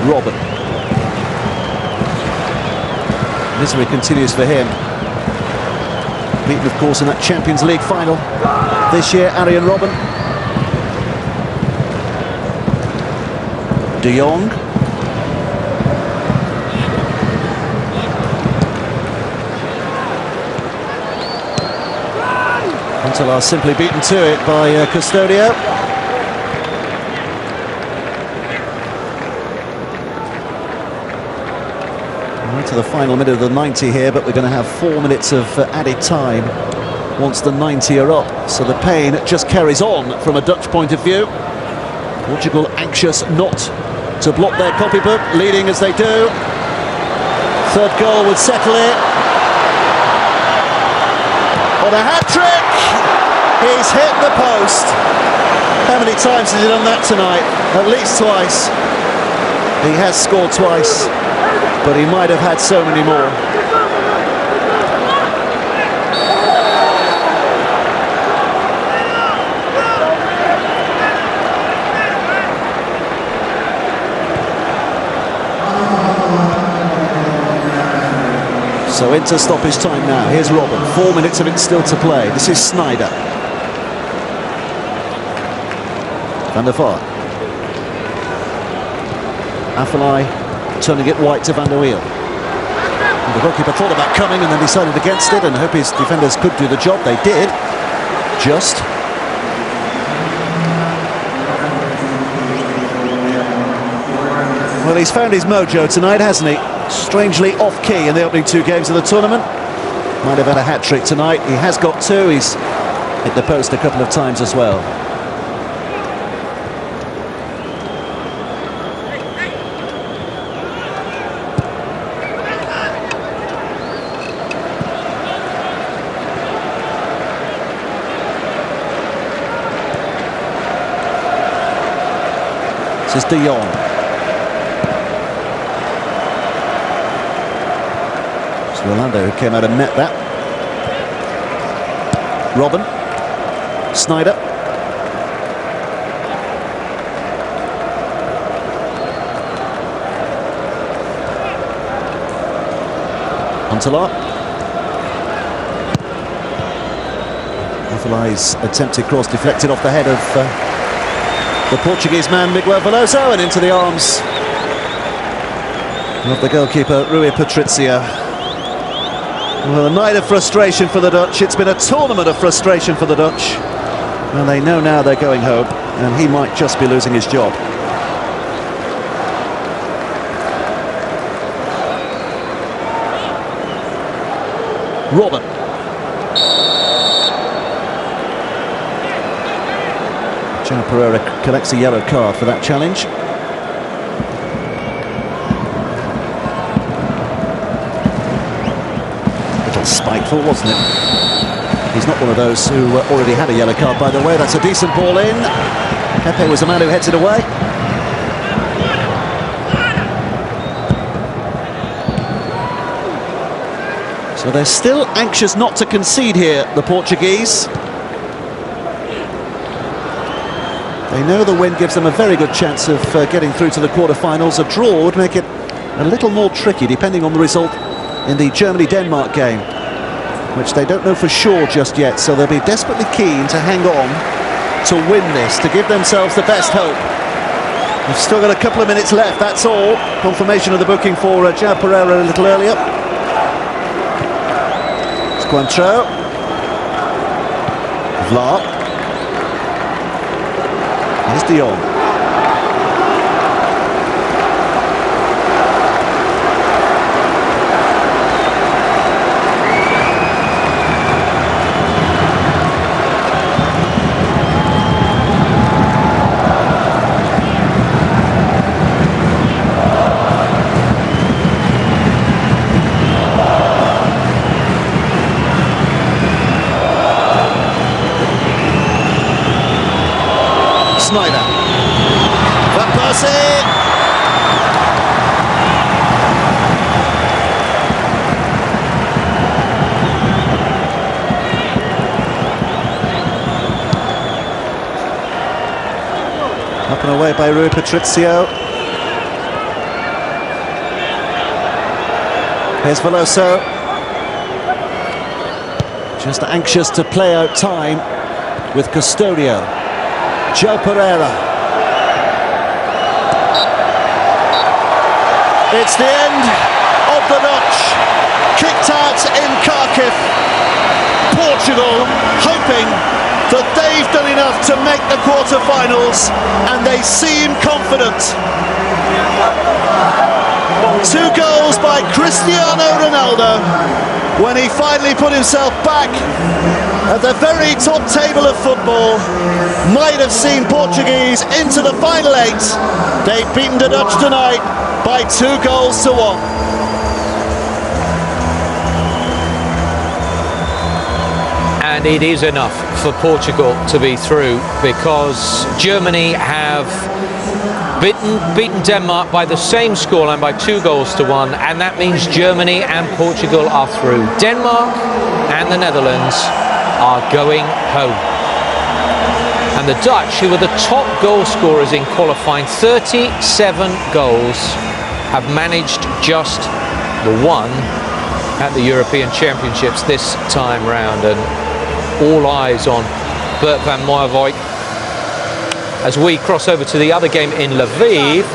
Robben. Misery continues for him. Beaten, of course, in that Champions League final this year, Arjen Robben. De Jong. Huntelaar simply beaten to it by Custodio. To the final minute of the 90 here, but we're going to have 4 minutes of added time once the 90 are up. So the pain just carries on from a Dutch point of view. Portugal anxious not to block their copybook, leading as they do. Third goal would settle it. For the hat-trick! He's hit the post. How many times has he done that tonight? At least twice. He has scored twice, but he might have had so many more. So into stoppage time now. Here's Robin. 4 minutes of it still to play. This is Sneijder. Van der Vaart. Afellay turning it wide to Van der Wiel. And the goalkeeper thought about coming and then decided against it and hope his defenders could do the job. They did. Just. Well, he's found his mojo tonight, hasn't he? Strangely off-key in the opening 2 games of the tournament. Might have had a hat-trick tonight. He has got 2. He's hit the post a couple of times as well. This is De Jong. Belanda who came out and met that. Robin. Sneijder. Huntelaar. Afelay's attempted cross deflected off the head of the Portuguese man Miguel Veloso and into the arms of the goalkeeper Rui Patricio. Well, a night of frustration for the Dutch. It's been a tournament of frustration for the Dutch. And they know now they're going home, and he might just be losing his job. Robin. João Pereira collects a yellow card for that challenge. Spiteful, wasn't it? He's not one of those who already had a yellow card, by the way. That's a decent ball in. Pepe was the man who heads it away. So they're still anxious not to concede here, the Portuguese. They know the win gives them a very good chance of getting through to the quarter-finals. A draw would make it a little more tricky, depending on the result in the Germany-Denmark game, which they don't know for sure just yet, so they'll be desperately keen to hang on to win this, to give themselves the best hope. They've still got a couple of minutes left, that's all. Confirmation of the booking for João Pereira a little earlier. It's Cointreau. Vlaar. Here's De Jong. Sneijder. Van Persie. Up and away by Rui Patricio. Here's Veloso. Just anxious to play out time with Custodio. João Pereira. It's the end of the Dutch. Kicked out in Kharkiv. Portugal hoping that they've done enough to make the quarter-finals, and they seem confident. 2 goals by Cristiano Ronaldo when he finally put himself back at the very top table of football. Might have seen Portuguese into the final 8. They've beaten the Dutch tonight by 2 goals to 1. And it is enough for Portugal to be through, because Germany have beaten Denmark by the same scoreline, by 2-1, and that means Germany and Portugal are through. Denmark and the Netherlands are going home. And the Dutch, who were the top goal scorers in qualifying, 37 goals, have managed just the one at the European Championships this time round. And all eyes on Bert van Marwijk as we cross over to the other game in Lviv.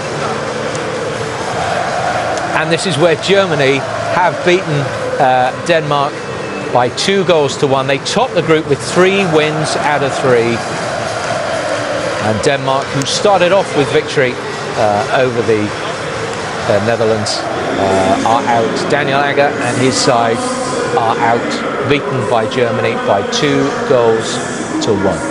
And this is where Germany have beaten Denmark by 2-1. They top the group with 3 wins out of 3. And Denmark, who started off with victory over the Netherlands, are out. Daniel Agger and his side are out, beaten by Germany by 2-1.